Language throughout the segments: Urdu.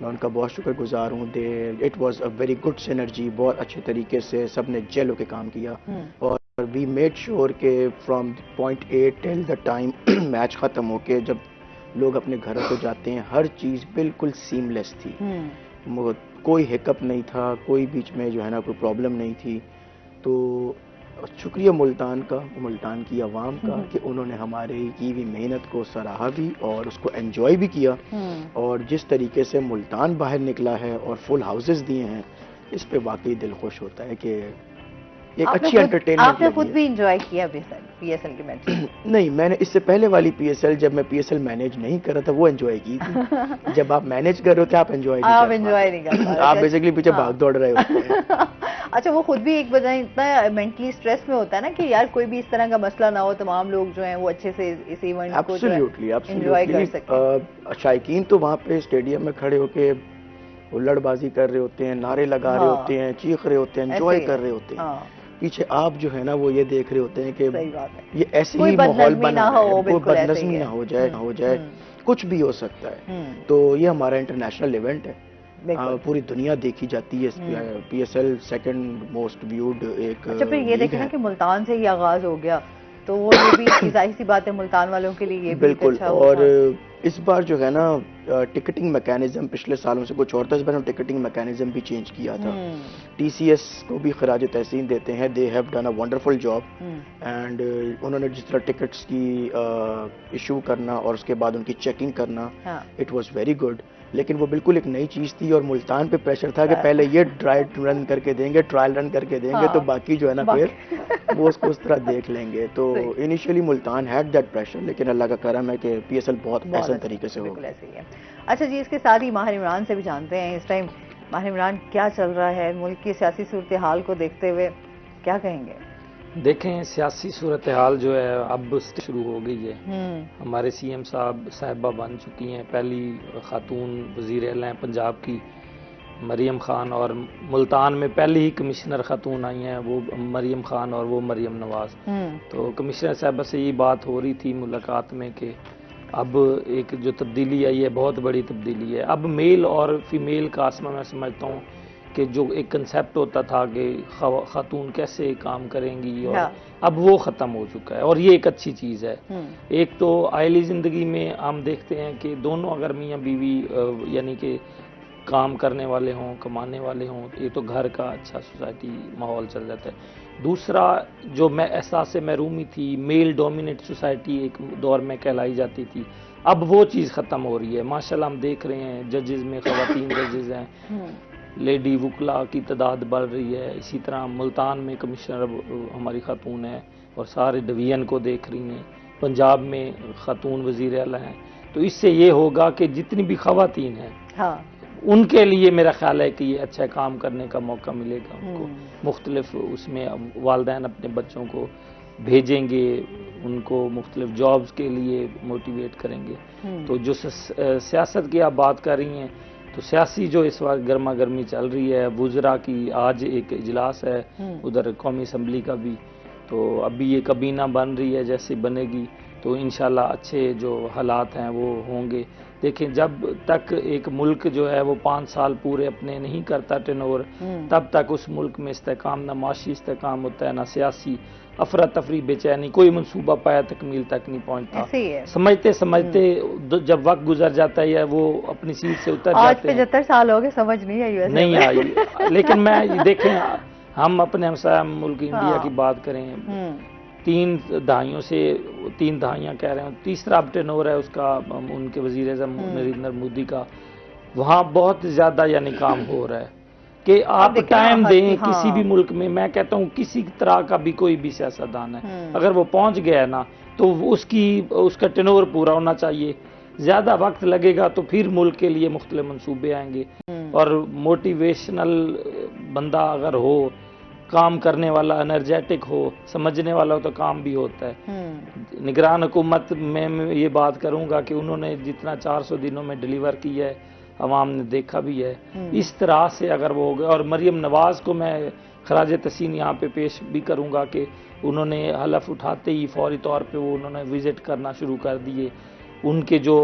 میں ان کا بہت شکر گزار ہوں. It was a very good synergy, بہت اچھے طریقے سے سب نے جیل ہو کے کام کیا, اور وی میڈ شیور کہ from point a till the time match ختم ہو کے جب لوگ اپنے گھروں کو جاتے ہیں ہر چیز بالکل سیملیس تھی, کوئی ہیکپ نہیں تھا, کوئی بیچ میں جو ہے نا کوئی پرابلم نہیں تھی. تو شکریہ ملتان کا, ملتان کی عوام کا, کہ انہوں نے ہمارے کی ہوئی محنت کو سراہا بھی اور اس کو انجوائے بھی کیا, اور جس طریقے سے ملتان باہر نکلا ہے اور فل ہاؤسز دیے ہیں, اس پہ واقعی دل خوش ہوتا ہے کہ ایک اچھی انٹرٹینمنٹ. آپ نے خود بھی انجوائے کیا پی ایس ایل کے میچ؟ نہیں, میں نے اس سے پہلے والی پی ایس ایل, جب میں پی ایس ایل مینیج نہیں کر رہا تھا, وہ انجوائے کی تھی. جب آپ مینیج کر رہے ہوتے ہیں آپ انجوائے نہیں کر پاتے, آپ بیسیکلی پیچھے بھاگ دوڑ رہے ہوتے ہیں. اچھا, وہ خود بھی ایک وجہ اتنا مینٹلی اسٹریس میں ہوتا ہے نا کہ یار کوئی بھی اس طرح کا مسئلہ نہ ہو, تمام لوگ جو ہیں وہ اچھے سے اس ایونٹ کو انجوائے کر سکیں. شائقین تو وہاں پہ اسٹیڈیم میں کھڑے ہو کے ہلڑ بازی کر رہے ہوتے ہیں, نعرے لگا رہے ہوتے ہیں, چیخ رہے ہوتے ہیں, انجوائے کر رہے ہوتے ہیں. پیچھے آپ جو ہے نا وہ یہ دیکھ رہے ہوتے ہیں کہ یہ ایسے ہی ماحول بنا ہے, کوئی بدنظمی نہ ہو جائے, کچھ بھی ہو سکتا ہے. تو یہ ہمارا انٹرنیشنل ایونٹ ہے, پوری دنیا دیکھی جاتی ہے. P S L second most viewed ایک. اچھا, پھر یہ دیکھیں نا کہ ملتان سے ہی آغاز ہو گیا, تو وہ یہ بھی ظاہر سی بات ہے ملتان والوں کے لیے یہ بھی بالکل. اور اس بار جو ہے نا ٹکٹنگ میکینزم پچھلے سالوں سے کچھ اور تھا, اس بار ٹکٹنگ میکینزم بھی چینج کیا تھا. ٹی سی ایس کو بھی خراج تحسین دیتے ہیں, they have done a wonderful job, and انہوں نے جس طرح ٹکٹس کی ایشو کرنا اور اس کے بعد ان کی چیکنگ کرنا, اٹ واز ویری گڈ. لیکن وہ بالکل ایک نئی چیز تھی, اور ملتان پہ پریشر تھا کہ پہلے یہ ٹرائل رن کر کے دیں گے, تو باقی جو ہے نا پھر وہ اس کو اس طرح دیکھ لیں گے. تو initially Multan had that pressure, لیکن اللہ کا کرم ہے کہ پی ایس ایل بہت احسن طریقے سے ہو. اچھا جی, اس کے ساتھ ہی ماہر عمران سے بھی جانتے ہیں اس ٹائم. ماہر عمران, کیا چل رہا ہے ملک کی سیاسی صورتحال کو دیکھتے ہوئے, کیا کہیں گے؟ دیکھیں, سیاسی صورتحال جو ہے اب شروع ہو گئی ہے. ہمارے سی ایم صاحبہ بن چکی ہیں, پہلی خاتون وزیر اعلیٰ ہیں پنجاب کی مریم خان, اور ملتان میں پہلی ہی کمشنر خاتون آئی ہیں, وہ مریم خان اور وہ مریم نواز. تو کمشنر صاحبہ سے یہ بات ہو رہی تھی ملاقات میں کہ اب ایک جو تبدیلی آئی ہے بہت بڑی تبدیلی ہے. اب میل اور فیمیل کا آسما میں سمجھتا ہوں کہ جو ایک کنسیپٹ ہوتا تھا کہ خاتون کیسے کام کریں گی, اور اب وہ ختم ہو چکا ہے, اور یہ ایک اچھی چیز ہے. ایک تو آئلی زندگی میں ہم دیکھتے ہیں کہ دونوں اگر میاں بیوی یعنی کہ کام کرنے والے ہوں, کمانے والے ہوں, یہ تو گھر کا اچھا سوسائٹی ماحول چل جاتا ہے. دوسرا جو میں احساس محرومی تھی, میل ڈومینیٹ سوسائٹی ایک دور میں کہلائی جاتی تھی, اب وہ چیز ختم ہو رہی ہے. ماشاءاللہ ہم دیکھ رہے ہیں ججز میں خواتین ججز ہیں, لیڈی وکلا کی تعداد بڑھ رہی ہے. اسی طرح ملتان میں کمشنر ہماری خاتون ہے, اور سارے ڈویژن کو دیکھ رہی ہیں. پنجاب میں خاتون وزیر اعلیٰ ہیں. تو اس سے یہ ہوگا کہ جتنی بھی خواتین ہیں ان کے لیے میرا خیال ہے کہ یہ اچھا کام کرنے کا موقع ملے گا ان کو. مختلف اس میں والدین اپنے بچوں کو بھیجیں گے, ان کو مختلف جابز کے لیے موٹیویٹ کریں گے. تو جو سیاست کی آپ بات کر رہی ہیں, تو سیاسی جو اس وقت گرما گرمی چل رہی ہے, وزراء کی آج ایک اجلاس ہے ادھر قومی اسمبلی کا بھی, تو ابھی یہ کابینہ بن رہی ہے, جیسے بنے گی تو انشاءاللہ اچھے جو حالات ہیں وہ ہوں گے. دیکھیں, جب تک ایک ملک جو ہے وہ 5 سال پورے اپنے نہیں کرتا ٹرن اوور, تب تک اس ملک میں استحکام نہ معاشی استحکام ہوتا ہے, نہ سیاسی افراتفری بے چینی, کوئی منصوبہ پایا تکمیل تک نہیں پہنچتا. سمجھتے سمجھتے جب وقت گزر جاتا ہے وہ اپنی سیٹ سے اتر جاتے ہیں. 75 سال ہو گئے, سمجھ نہیں آئی. لیکن میں دیکھیں, ہم اپنے ہمسایہ ملک انڈیا کی بات کریں, 3 دہائیوں سے 3 دہائیاں کہہ رہے ہیں, تیسرا اب ٹرن اوور ہے اس کا ان کے وزیر اعظم نریندر مودی کا. وہاں بہت زیادہ یعنی کام ہو رہا ہے کہ آپ ٹائم دیں کسی بھی ملک میں. میں کہتا ہوں کسی طرح کا بھی کوئی بھی سیاستدان ہے, اگر وہ پہنچ گیا ہے نا تو اس کا ٹرن اوور پورا ہونا چاہیے. زیادہ وقت لگے گا تو پھر ملک کے لیے مختلف منصوبے آئیں گے. اور موٹیویشنل بندہ اگر ہو, کام کرنے والا, انرجیٹک ہو, سمجھنے والا ہو, تو کام بھی ہوتا ہے. نگران حکومت میں یہ بات کروں گا کہ انہوں نے جتنا 400 دنوں میں ڈیلیور کیا ہے عوام نے دیکھا بھی ہے. اس طرح سے اگر وہ ہو گیا, اور مریم نواز کو میں خراج تحسین یہاں پہ پیش بھی کروں گا کہ انہوں نے حلف اٹھاتے ہی فوری طور پہ انہوں نے وزٹ کرنا شروع کر دیے. ان کے جو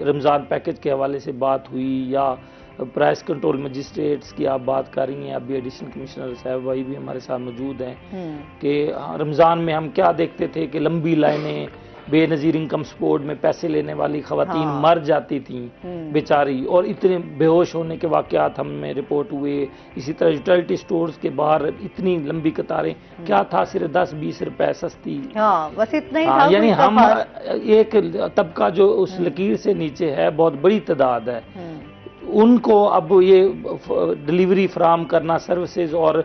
رمضان پیکج کے حوالے سے بات ہوئی یا پرائس کنٹرول مجسٹریٹس کی آپ بات کر رہی ہیں، ابھی ایڈیشنل کمشنر صاحب بھائی بھی ہمارے ساتھ موجود ہیں کہ رمضان میں ہم کیا دیکھتے تھے کہ لمبی لائنیں، بے نظیر انکم سپورٹ میں پیسے لینے والی خواتین مر جاتی تھیں بیچاری، اور اتنے بے ہوش ہونے کے واقعات ہم میں رپورٹ ہوئے. اسی طرح یوٹیلٹی سٹورز کے باہر اتنی لمبی قطاریں، کیا تھا صرف 10-20 روپے سستی. بس اتنا ہی تھا. یعنی ہم ایک طبقہ جو اس لکیر سے نیچے ہے، بہت بڑی تعداد ہے، ان کو اب یہ ڈلیوری فراہم کرنا، سروسز اور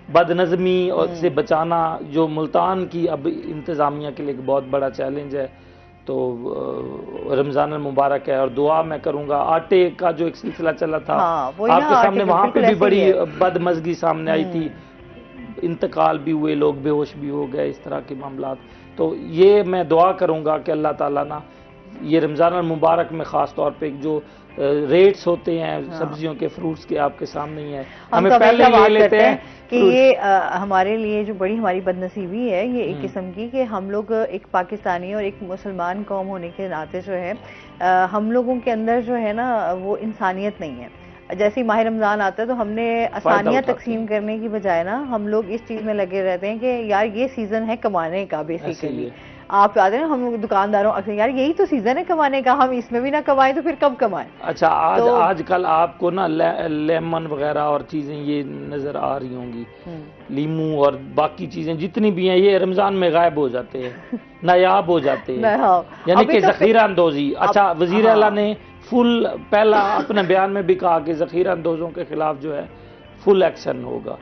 بد نظمی سے بچانا جو ملتان کی اب انتظامیہ کے لیے ایک بہت بڑا چیلنج ہے. تو رمضان المبارک ہے، اور دعا میں کروں گا. آٹے کا جو ایک سلسلہ چلا تھا آپ کے سامنے، وہاں پہ بھی بڑی بد مزگی سامنے آئی تھی، انتقال بھی ہوئے، لوگ بے ہوش بھی ہو گئے، اس طرح کے معاملات. تو یہ میں دعا کروں گا کہ اللہ تعالیٰ نا یہ رمضان المبارک میں خاص طور پہ جو ریٹس ہوتے ہیں سبزیوں کے، فروٹس کے، آپ کے سامنے ہی ہیں. ہمیں پہلے لے لیتے ہیں کہ یہ ہمارے لیے جو بڑی ہماری بد نصیبی ہے یہ ایک قسم کی، کہ ہم لوگ ایک پاکستانی اور ایک مسلمان قوم ہونے کے ناطے جو ہے ہم لوگوں کے اندر جو ہے نا وہ انسانیت نہیں ہے. جیسے ہی ماہ رمضان آتا ہے تو ہم نے آسانیاں تقسیم کرنے کی بجائے نا ہم لوگ اس چیز میں لگے رہتے ہیں کہ یار یہ سیزن ہے کمانے کا. بیسیکلی آپ یاد ہیں ہم دکانداروں اکثر یار یہی تو سیزن ہے کمانے کا، ہم اس میں بھی نہ کمائیں تو پھر کب کمائیں. اچھا آج کل آپ کو نا لیمن وغیرہ اور چیزیں یہ نظر آ رہی ہوں گی، لیمو اور باقی چیزیں جتنی بھی ہیں یہ رمضان میں غائب ہو جاتے ہیں، نایاب ہو جاتے ہیں، یعنی کہ ذخیرہ اندوزی. اچھا وزیر اعلیٰ نے فل پہلا اپنے بیان میں بھی کہا کہ ذخیرہ اندوزوں کے خلاف جو ہے فل ایکشن ہوگا.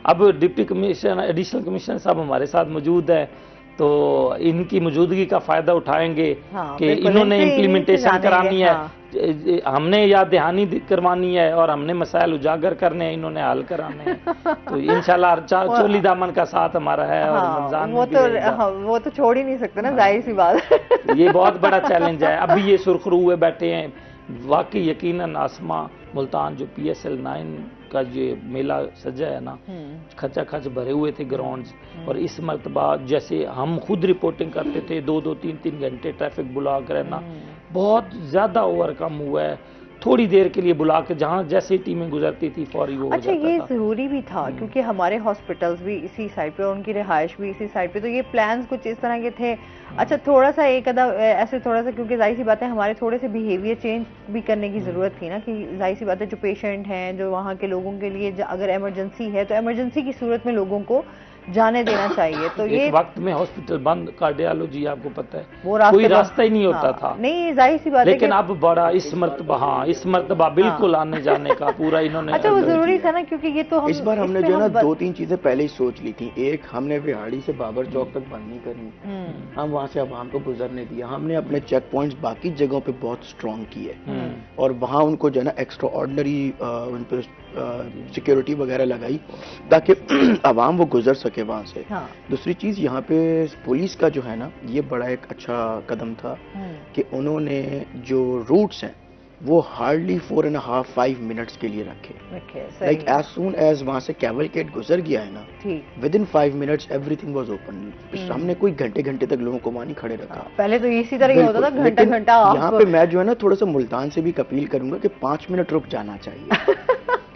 اب ڈپٹی کمشنر ایڈیشنل کمشنر صاحب ہمارے ساتھ موجود ہیں، تو ان کی موجودگی کا فائدہ اٹھائیں گے کہ انہوں نے امپلیمنٹیشن کرانی ہے، ہم نے یا دہانی کروانی ہے، اور ہم نے مسائل اجاگر کرنے ہیں، انہوں نے حل کرانے ہیں. تو انشاءاللہ چولی دامن کا ساتھ ہمارا ہے، اور رمضان وہ تو چھوڑ ہی نہیں سکتے نا، ظاہر سی بات. یہ بہت بڑا چیلنج ہے. ابھی یہ سرخرو ہوئے بیٹھے ہیں واقعی یقیناً. آسما ملتان جو PSL 9 کا یہ میلہ سجا ہے نا، کھچا کھچ بھرے ہوئے تھے گراؤنڈز. اور اس مرتبہ جیسے ہم خود رپورٹنگ کرتے تھے 2-3 گھنٹے ٹریفک بلا کر رہنا، بہت زیادہ اوور کم ہوا ہے. تھوڑی دیر کے لیے بلا کے جہاں جیسے ٹیمیں گزرتی تھی فوری وہ ہو جاتا تھا. اچھا یہ ضروری بھی تھا کیونکہ ہمارے ہاسپٹلز بھی اسی سائڈ پہ اور ان کی رہائش بھی اسی سائڈ پہ، تو یہ پلانز کچھ اس طرح کے تھے. اچھا تھوڑا سا ایک آدھا ایسے تھوڑا سا، کیونکہ ظاہر سی بات ہے ہمارے تھوڑے سے بیہیویئر چینج بھی کرنے کی ضرورت تھی نا، کہ ظاہر سی بات ہے جو پیشنٹ ہیں، جو وہاں کے لوگوں کے لیے اگر ایمرجنسی ہے تو ایمرجنسی کی صورت میں لوگوں کو جانے دینا چاہیے. تو یہ وقت میں ہاسپٹل بند، کارڈیالوجی آپ کو پتہ ہے کوئی راستہ ہی نہیں ہوتا تھا. نہیں ظاہر سی بات ہے، لیکن اب بڑا اس مرتبہ بالکل آنے جانے کا پورا انہوں نے. اچھا وہ ضروری تھا نا، کیونکہ یہ تو اس بار ہم نے جو ہے نا 2-3 چیزیں پہلے ہی سوچ لی تھیں. ایک، ہم نے وہاڑی سے بابر چوک تک بند نہیں کرنی، ہم وہاں سے عوام کو گزرنے دیا. ہم نے اپنے چیک پوائنٹس باقی جگہوں پہ بہت اسٹرانگ کیے، اور وہاں ان کو جو ہے نا ایکسٹرا آرڈنری ان پہ سیکیورٹی وغیرہ لگائی تاکہ عوام وہ گزر سکے وہاں سے. دوسری چیز یہاں پہ پولیس کا جو ہے نا یہ بڑا ایک اچھا قدم تھا کہ انہوں نے جو روٹس ہیں وہ ہارڈلی 4.5 منٹس کے لیے رکھے. لائک ایز سون ایز وہاں سے کیولکیٹ گزر گیا ہے نا، ودن 5 minutes every thing was open. ہم نے کوئی گھنٹے تک لوگوں کو وہاں نہیں کھڑے رکھا. پہلے تو اسی طرح ہی ہوتا تھا گھنٹہ. یہاں پہ میں جو ہے نا تھوڑا سا ملتان سے بھی اپیل کروں گا کہ 5 منٹ رک جانا چاہیے.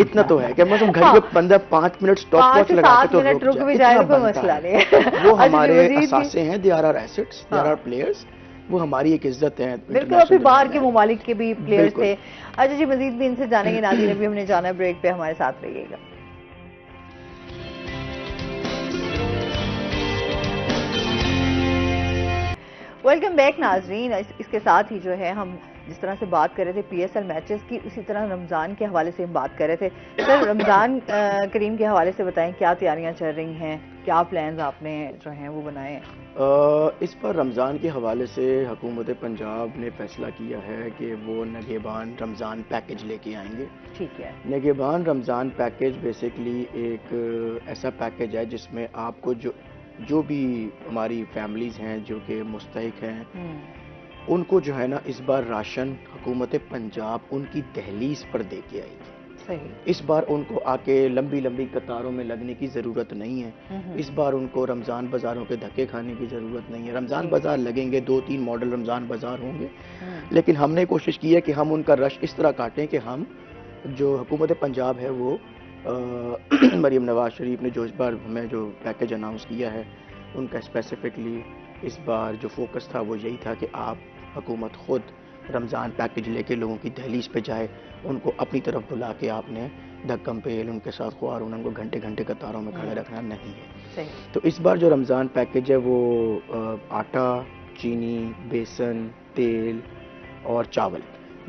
اتنا تو ہے کہ مثلا گھر کے بندہ 5 منٹ سٹاپ واچ لگا کے تو رک جائے، کوئی مسئلہ نہیں. وہ ہمارے اثاثے ہیں، they are assets, they are players, وہ ہماری ایک عزت ہے. بالکل. اور پھر باہر کے ممالک کے بھی پلیئرز تھے. اچھا جی مزید بھی ان سے جانے کے. ناظرین ابھی ہم نے جانا ہے بریک پہ، ہمارے ساتھ رہیے گا. ویلکم بیک ناظرین. اس کے ساتھ ہی جو ہے ہم جس طرح سے بات کر رہے تھے PSL میچز کی، اسی طرح رمضان کے حوالے سے ہم بات کر رہے تھے. سر رمضان کریم کے حوالے سے بتائیں کیا تیاریاں چل رہی ہیں، کیا پلانز آپ نے جو ہیں وہ بنائے ہیں؟ اس پر رمضان کے حوالے سے حکومت پنجاب نے فیصلہ کیا ہے کہ وہ نگہبان رمضان پیکج لے کے آئیں گے. ٹھیک ہے. نگہبان رمضان پیکج بیسیکلی ایک ایسا پیکج ہے جس میں آپ کو جو بھی ہماری فیملیز ہیں جو کہ مستحق ہیں ان کو جو ہے نا اس بار راشن حکومت پنجاب ان کی دہلیز پر دے کے آئے گی. اس بار ان کو آکے لمبی لمبی قطاروں میں لگنے کی ضرورت نہیں ہے. اس بار ان کو رمضان بازاروں کے دھکے کھانے کی ضرورت نہیں ہے. رمضان بازار لگیں گے, 2-3 ماڈل رمضان بازار ہوں گے, لیکن ہم نے کوشش کی ہے کہ ہم ان کا رش اس طرح کاٹیں کہ ہم جو حکومت پنجاب ہے وہ مریم نواز شریف نے جو اس بار ہمیں جو پیکیج اناؤنس کیا ہے ان کا اسپیسیفکلی اس بار جو فوکس تھا وہ یہی تھا کہ آپ حکومت خود رمضان پیکیج لے کے لوگوں کی دہلیز پہ جائے, ان کو اپنی طرف بلا کے آپ نے دھکم پیل ان کے ساتھ خوار ان کو گھنٹے گھنٹے قطاروں میں کھڑے رکھنا نہیں ہے. تو اس بار جو رمضان پیکیج ہے وہ آٹا, چینی, بیسن, تیل اور چاول,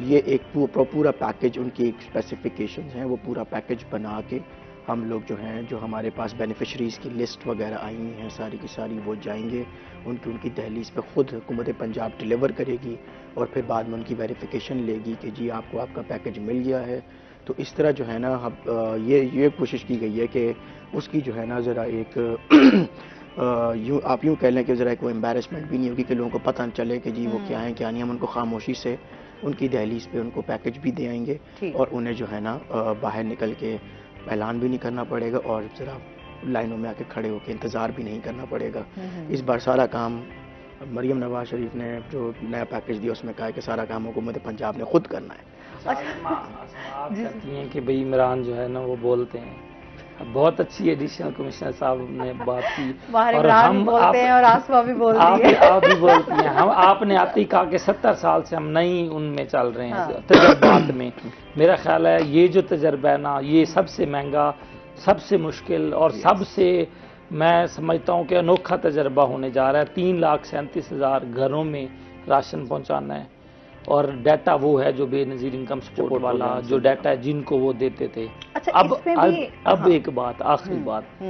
یہ ایک پورا پیکیج ان کی ایک اسپیسیفیکیشنز ہیں, وہ پورا پیکیج بنا کے ہم لوگ جو ہیں جو ہمارے پاس بینیفیشریز کی لسٹ وغیرہ آئی ہوئی ہیں ساری کی ساری وہ جائیں گے, ان کی دہلیز پہ خود حکومت پنجاب ڈیلیور کرے گی اور پھر بعد میں ان کی ویریفیکیشن لے گی کہ جی آپ کو آپ کا پیکیج مل گیا ہے. تو اس طرح جو ہے نا یہ کوشش کی گئی ہے کہ اس کی جو ہے نا ذرا ایک آپ یوں کہہ لیں کہ ذرا کوئی امبیرسمنٹ بھی نہیں ہوگی کہ لوگوں کو پتہ نہ چلے کہ جی وہ کیا ہیں کیا نہیں. ہم ان کو خاموشی سے ان کی دہلیز پہ ان کو پیکیج بھی دے آئیں گے اور انہیں جو ہے نا باہر نکل کے اعلان بھی نہیں کرنا پڑے گا اور ذرا لائنوں میں آ کے کھڑے ہو کے انتظار بھی نہیں کرنا پڑے گا. اس بار سارا کام مریم نواز شریف نے جو نیا پیکیج دیا اس میں کہا ہے کہ سارا کام حکومت پنجاب نے خود کرنا ہے. آپ کہتی ہیں کہ بھئی عمران جو ہے نا وہ بولتے ہیں, بہت اچھی ایڈیشنل کمشنر صاحب نے بات کی اور ہم بولتے ہیں اور آسما بھی بولتی ہے, آپ بھی بولتی ہیں. آپ نے آتے ہی کہا کہ 70 سال سے ہم نہیں ان میں چل رہے ہیں تجربات میں. میرا خیال ہے یہ جو تجربہ ہے نا یہ سب سے مہنگا, سب سے مشکل اور سب سے میں سمجھتا ہوں کہ انوکھا تجربہ ہونے جا رہا ہے. 3,37,000 گھروں میں راشن پہنچانا ہے اور ڈیٹا وہ ہے جو بے نظیر انکم سپورٹ والا جو ڈیٹا ہے جن کو وہ دیتے تھے. اب ایک بات, آخری بات,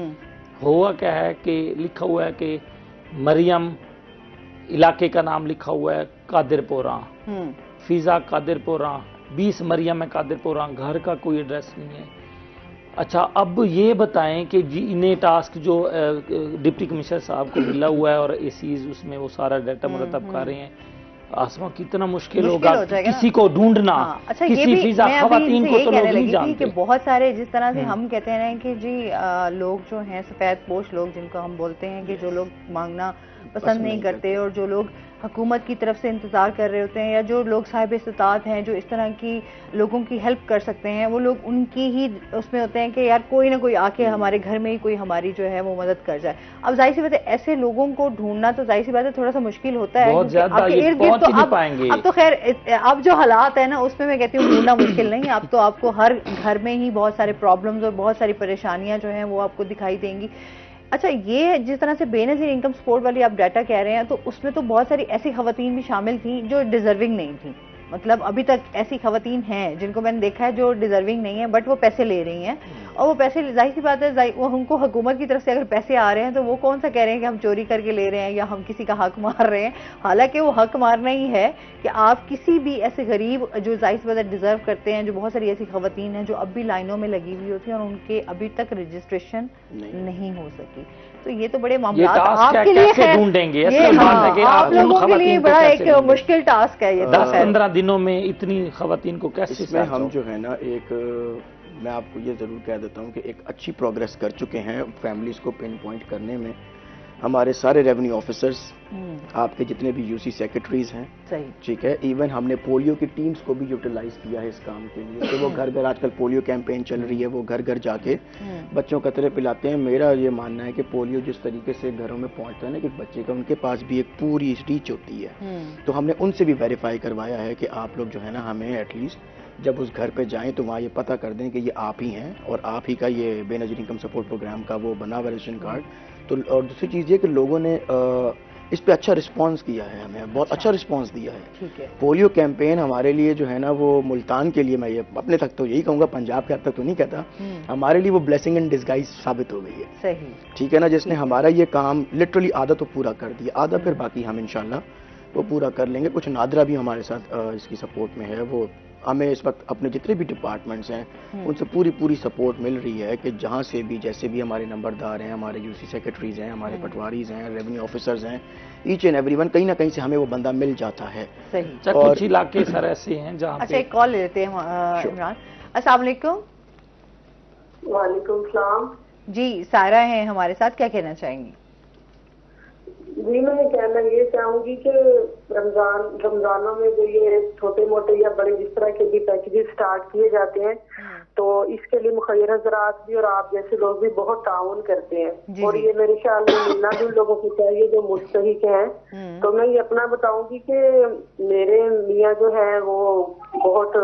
ہوا کیا ہے کہ لکھا ہوا ہے کہ مریم علاقے کا نام لکھا ہوا ہے قادر پورہ, فیضا قادر پورہ, 20 مریم ہے قادر پورہ, گھر کا کوئی ایڈریس نہیں ہے. اچھا اب یہ بتائیں کہ جی انہیں ٹاسک جو ڈپٹی کمشنر صاحب کو ملا ہوا ہے اور اے سیز اس میں وہ سارا ڈیٹا مرتب کر رہے ہیں, آسما کتنا مشکل ہوگا کسی کو ڈھونڈنا. اچھا کسی فیضا خواتین کو تو لوگ نہیں جانتے کہ بہت سارے جس طرح سے ہم کہتے ہیں کہ جی لوگ جو ہیں سفید پوش لوگ جن کو ہم بولتے ہیں کہ جو لوگ مانگنا پسند نہیں کرتے اور جو لوگ حکومت کی طرف سے انتظار کر رہے ہوتے ہیں یا جو لوگ صاحب استطاعت ہیں جو اس طرح کی لوگوں کی ہیلپ کر سکتے ہیں وہ لوگ ان کی ہی اس میں ہوتے ہیں کہ یار کوئی نہ کوئی آ کے ہمارے گھر میں ہی کوئی ہماری جو ہے وہ مدد کر جائے. اب ظاہر سی بات ہے ایسے لوگوں کو ڈھونڈنا تو ظاہر سی بات ہے تھوڑا سا مشکل ہوتا ہے, اب تو خیر اب جو حالات ہیں نا اس میں کہتی ہوں ڈھونڈنا مشکل نہیں. اب تو آپ کو ہر گھر میں ہی بہت سارے پرابلمز اور بہت ساری پریشانیاں جو ہیں وہ آپ کو دکھائی دیں گی. اچھا یہ جس طرح سے بے نظیر انکم سپورٹ والی آپ ڈیٹا کہہ رہے ہیں تو اس میں تو بہت ساری ایسی خواتین بھی شامل تھیں جو ڈیزرونگ نہیں تھیں. مطلب ابھی تک ایسی خواتین ہیں جن کو میں نے دیکھا ہے جو ڈیزرونگ نہیں ہیں بٹ وہ پیسے لے رہی ہیں اور وہ پیسے ظاہر سی بات ہے ان کو حکومت کی طرف سے اگر پیسے آ رہے ہیں تو وہ کون سا کہہ رہے ہیں کہ ہم چوری کر کے لے رہے ہیں یا ہم کسی کا حق مار رہے ہیں. حالانکہ وہ حق مارنا ہی ہے کہ آپ کسی بھی ایسے غریب جو ظاہر سی بات ڈیزرو کرتے ہیں, جو بہت ساری ایسی خواتین ہیں جو اب بھی لائنوں میں لگی ہوئی ہوتی ہیں اور ان کے ابھی تک رجسٹریشن نہیں ہو سکی. تو یہ تو بڑے معاملات آپ کے لیے آپ لوگوں کے لیے بڑا ایک مشکل ٹاسک ہے. یہ 10-15 دنوں میں اتنی خواتین کو کیسے اس میں ہم جو ہے نا ایک میں آپ کو یہ ضرور کہہ دیتا ہوں کہ ایک اچھی پروگریس کر چکے ہیں فیملیز کو پن پوائنٹ کرنے میں. ہمارے سارے ریونیو آفیسرز, آپ کے جتنے بھی یو سی سیکرٹریز ہیں, ٹھیک ہے, ایون ہم نے پولیو کی ٹیمز کو بھی یوٹیلائز کیا ہے اس کام کے لیے کہ وہ گھر گھر, آج کل پولیو کیمپین چل رہی ہے, وہ گھر گھر جا کے بچوں قطرے پلاتے ہیں. میرا یہ ماننا ہے کہ پولیو جس طریقے سے گھروں میں پہنچتا ہے نا کہ بچے کا, ان کے پاس بھی ایک پوری ریچ ہوتی ہے. تو ہم نے ان سے بھی ویریفائی کروایا ہے کہ آپ لوگ جو ہے نا ہمیں ایٹ لیسٹ جب اس گھر پہ جائیں تو وہاں یہ پتہ کر دیں کہ یہ آپ ہی ہیں اور آپ ہی کا یہ بے نظیر انکم سپورٹ پروگرام کا وہ بنا ہوا ریشن کارڈ. تو اور دوسری چیز یہ کہ لوگوں نے اس پہ اچھا رسپانس کیا ہے, ہمیں بہت اچھا رسپانس دیا ہے. پولیو کیمپین ہمارے لیے جو ہے نا وہ ملتان کے لیے, میں یہ اپنے تک تو یہی کہوں گا, پنجاب کے حد تک تو نہیں کہتا, ہمارے لیے وہ بلیسنگ ان ڈسگائز ثابت ہو گئی ہے. ٹھیک ہے نا, جس نے ہمارا یہ کام لٹرلی آدھا تو پورا کر دیا, آدھا پھر باقی ہم انشاءاللہ وہ پورا کر لیں گے. کچھ نادرہ بھی ہمارے ساتھ اس کی سپورٹ میں ہے. وہ ہمیں اس وقت اپنے جتنے بھی ڈپارٹمنٹس ہیں ان سے پوری سپورٹ مل رہی ہے کہ جہاں سے بھی جیسے بھی ہمارے نمبردار ہیں, ہمارے یو سی سیکرٹریز ہیں, ہمارے پٹواریز ہیں, ریونیو آفیسرز ہیں, ایچ اینڈ ایوری ون کہیں نہ کہیں سے ہمیں وہ بندہ مل جاتا ہے. کچھ علاقے سر ایسے ہیں جہاں اچھا ایک کال لیتے ہیں عمران. السلام علیکم. وعلیکم السلام جی سائرہ ہیں ہمارے ساتھ, کیا کہنا چاہیں گی؟ جی میں کہنا یہ چاہوں گی کہ رمضانوں میں جو یہ چھوٹے موٹے یا بڑے جس طرح کے بھی پیکیجز اسٹارٹ کیے جاتے ہیں تو اس کے لیے مخیر حضرات بھی اور آپ جیسے لوگ بھی بہت تعاون کرتے ہیں, اور یہ میرے خیال میں ملنا بھی لوگوں کو چاہیے جو مستحق ہیں. تو میں یہ اپنا بتاؤں گی کہ میرے میاں جو ہے وہ بہت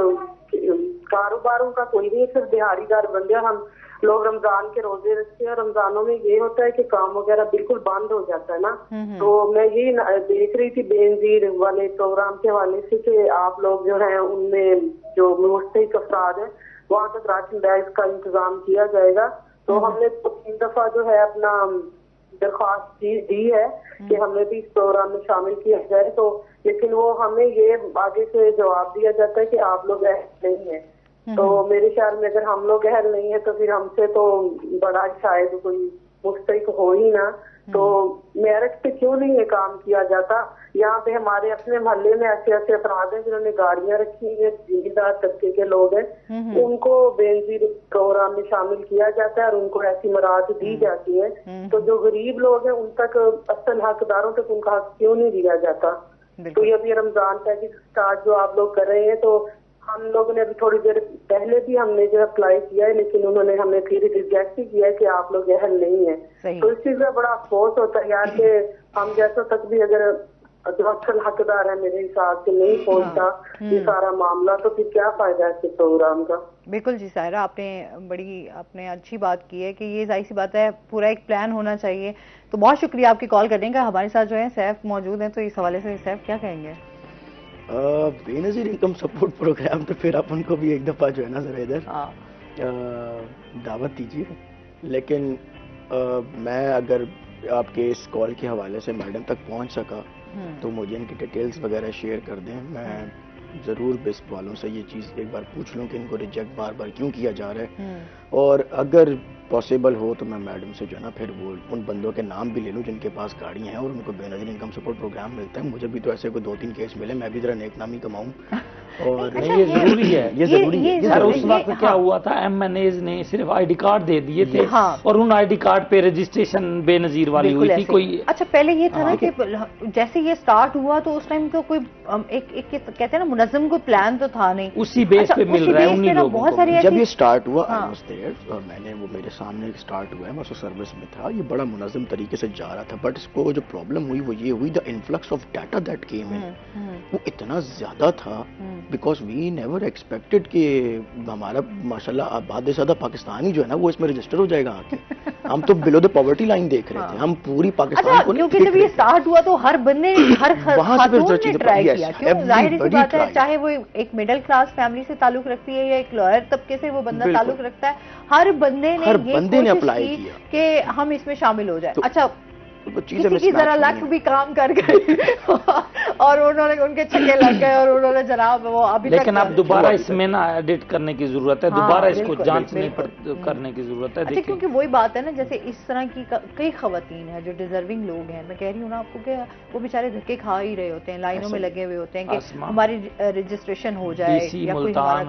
کاروباروں کا کوئی نہیں, صرف دیہڑی دار بندے, ہم لوگ رمضان کے روزے رکھتے ہیں اور رمضانوں میں یہ ہوتا ہے کہ کام وغیرہ بالکل بند ہو جاتا ہے نا. تو میں یہی دیکھ رہی تھی بے نظیر والے پروگرام کے حوالے سے کہ آپ لوگ جو ہیں ان میں جو مستحق افراد ہیں وہاں تک راشن بیگ کا انتظام کیا جائے گا. تو ہم نے 3 دفعہ جو ہے اپنا درخواست دی ہے کہ ہمیں بھی اس پروگرام میں شامل کیا جائے, تو لیکن وہ ہمیں یہ آگے سے جواب دیا جاتا ہے کہ آپ لوگ اہل نہیں ہیں. تو میرے خیال میں اگر ہم لوگ اہل نہیں ہیں تو پھر ہم سے تو بڑا شاید کوئی مستحق ہو ہی نہ. تو میرٹ پہ کیوں نہیں یہ کام کیا جاتا؟ یہاں پہ ہمارے اپنے محلے میں ایسے ایسے افراد ہیں جنہوں نے گاڑیاں رکھی ہیں, زمیندار طبقے کے لوگ ہیں, ان کو بے نظیر پروگرام میں شامل کیا جاتا ہے اور ان کو ایسی مراحت دی جاتی ہے. تو جو غریب لوگ ہیں ان تک اصل حقداروں تک ان کا حق کیوں نہیں دیا جاتا؟ تو یہ ابھی رمضان پیکیج اسٹارٹ جو آپ لوگ کر رہے ہیں تو ہم لوگوں نے ابھی تھوڑی دیر پہلے بھی ہم نے جو اپلائی کیا ہے, لیکن انہوں نے ہمیں پھر ریجیکٹ ہی کیا ہے کہ آپ لوگ اہل نہیں ہیں. تو اس چیز کا بڑا افسوس ہوتا ہے یار کہ ہم جیسوں تک بھی اگر جو اصل حقدار ہے میرے حساب سے نہیں پہنچتا یہ سارا معاملہ, تو پھر کیا فائدہ ہے اس پروگرام کا؟ بالکل جی سائرہ, آپ نے اچھی بات کی ہے کہ یہ ظاہر سی بات ہے, پورا ایک پلان ہونا چاہیے. تو بہت شکریہ آپ کی کال کرنے کا. ہمارے ساتھ جو ہے سیف موجود ہیں, تو اس حوالے سے سیف کیا کہیں گے؟ بے نظیر انکم سپورٹ پروگرام تو پھر آپ ان کو بھی ایک دفعہ جو ہے نا ذرا ادھر دعوت دیجیے. لیکن میں اگر آپ کے اس کال کے حوالے سے میڈم تک پہنچ سکا تو مجھے ان کی ڈیٹیلز وغیرہ شیئر کر دیں. میں ضرور بسپ والوں سے یہ چیز ایک بار پوچھ لوں کہ ان کو ریجیکٹ بار بار کیوں کیا جا رہا ہے, اور اگر پاسبل ہو تو میں میڈم سے جو ہے نا پھر وہ ان بندوں کے نام بھی لے لوں جن کے پاس گاڑیاں ہیں اور ان کو بے نظیر انکم سپورٹ پروگرام ملتا ہے. مجھے بھی تو ایسے کوئی 2-3 کیس ملے, میں بھی ذرا نیک نامی کماؤں. اور یہ ضروری ہے, یہ ضروری ہے. سر اس وقت کیا ہوا تھا, ایم این ایز نے صرف آئی ڈی کارڈ دے دیے تھے اور ان آئی ڈی کارڈ پہ رجسٹریشن بے نظیر والی ہوئی تھی. کوئی اچھا پہلے یہ تھا نا کہ جیسے یہ سٹارٹ ہوا تو اس ٹائم تو کوئی ایک کہتے ہیں نا منظم کوئی پلان تو تھا نہیں, اسی بیس پہ مل رہا ہے انہی لوگوں کو. جب یہ سٹارٹ ہوا میں نے وہ میرے سامنے سٹارٹ ہوا ہے, میں سروس میں تھا, یہ بڑا منظم طریقے سے جا رہا تھا. بٹ اس کو جو پرابلم ہوئی وہ یہ ہوئی, the influx of data that came in وہ اتنا زیادہ تھا بیکاز وی نیور ایکسپیکٹڈ کہ ہمارا ماشاءاللہ آباد زیادہ پاکستانی جو ہے نا وہ اس میں رجسٹر ہو جائے گا آ کے. ہم تو بلو دا پاورٹی لائن دیکھ رہے تھے, ہم پوری پاکستان کو نہیں. کیونکہ جب یہ سٹارٹ ہوا تو ہر بندے ہر خاتون نے ٹرائی کیا, کیوں ظاہر سی بات ہے چاہے وہ ایک مڈل کلاس فیملی سے تعلق رکھتی ہے یا ایک لوئر طبقے سے وہ بندہ تعلق رکھتا ہے, ہر بندے نے یہ کوشش کی کہ ہم اس میں شامل ہو جائیں. اچھا کسی کی ذرا لک بھی کام کر گئی اور انہوں نے ان کے چھکے لگ گئے اور انہوں نے جناب وہ ابھی تک. لیکن اب دوبارہ اس میں نا ایڈٹ کرنے کی ضرورت ہے, دوبارہ اس کو جانچنے کرنے کی ضرورت ہے. اچھا کیونکہ وہی بات ہے نا, جیسے اس طرح کی کئی خواتین ہیں جو ڈیزرونگ لوگ ہیں, میں کہہ رہی ہوں نا آپ کو کہ وہ بیچارے دھکے کھا ہی رہے ہوتے ہیں, لائنوں میں لگے ہوئے ہوتے ہیں کہ ہماری رجسٹریشن ہو جائے. ڈی سی ملتان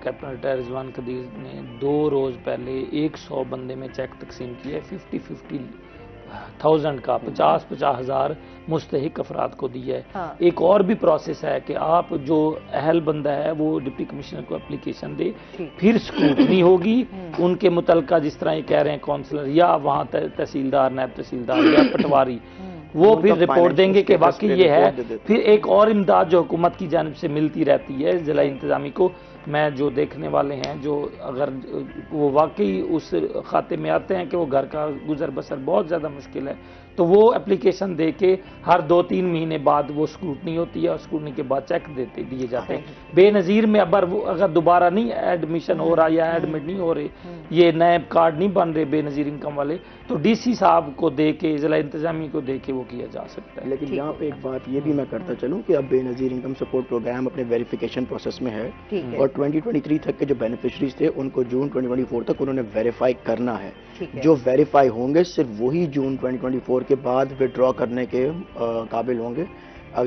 کیپٹن رضوان قدیر نے 2 روز پہلے 100 بندے میں چیک تقسیم کیا ہے, 50,000 کا 50,000 مستحق افراد کو دیا ہے. ایک اور بھی پروسیس ہے کہ آپ جو اہل بندہ ہے وہ ڈپٹی کمشنر کو اپلیکیشن دے, پھر سکروٹنی ہوگی ان کے متعلقہ, جس طرح یہ کہہ رہے ہیں کونسلر یا وہاں تحصیلدار, نیب تحصیلدار یا پٹواری, وہ پھر رپورٹ دیں گے کہ واقعی یہ ہے. پھر ایک اور امداد جو حکومت کی جانب سے ملتی رہتی ہے ضلع انتظامی کو, میں جو دیکھنے والے ہیں جو اگر وہ واقعی اس خاتے میں آتے ہیں کہ وہ گھر کا گزر بسر بہت زیادہ مشکل ہے, تو وہ اپلیکیشن دے کے ہر 2-3 مہینے بعد وہ سکروٹنی ہوتی ہے اور سکروٹنی کے بعد چیک دیے جاتے ہیں. بے نظیر میں اگر دوبارہ نہیں ایڈمیشن ہو رہا یا ایڈمٹ نہیں ہو رہے, یہ نئے کارڈ نہیں بن رہے بے نظیر انکم والے, تو ڈی سی صاحب کو دے کے, ضلع انتظامی کو دے کے وہ کیا جا سکتا ہے. لیکن یہاں پہ ایک بات یہ بھی میں کرتا چلوں کہ اب بے نظیر انکم سپورٹ پروگرام اپنے ویریفیکیشن پروسیس میں ہے, اور 2023 تک کے جو بینیفیشریز تھے ان کو جون 2024 تک انہوں نے ویریفائی کرنا ہے. جو ویریفائی ہوں گے صرف وہی جون 2024 کے بعد وڈرا کرنے کے قابل ہوں گے.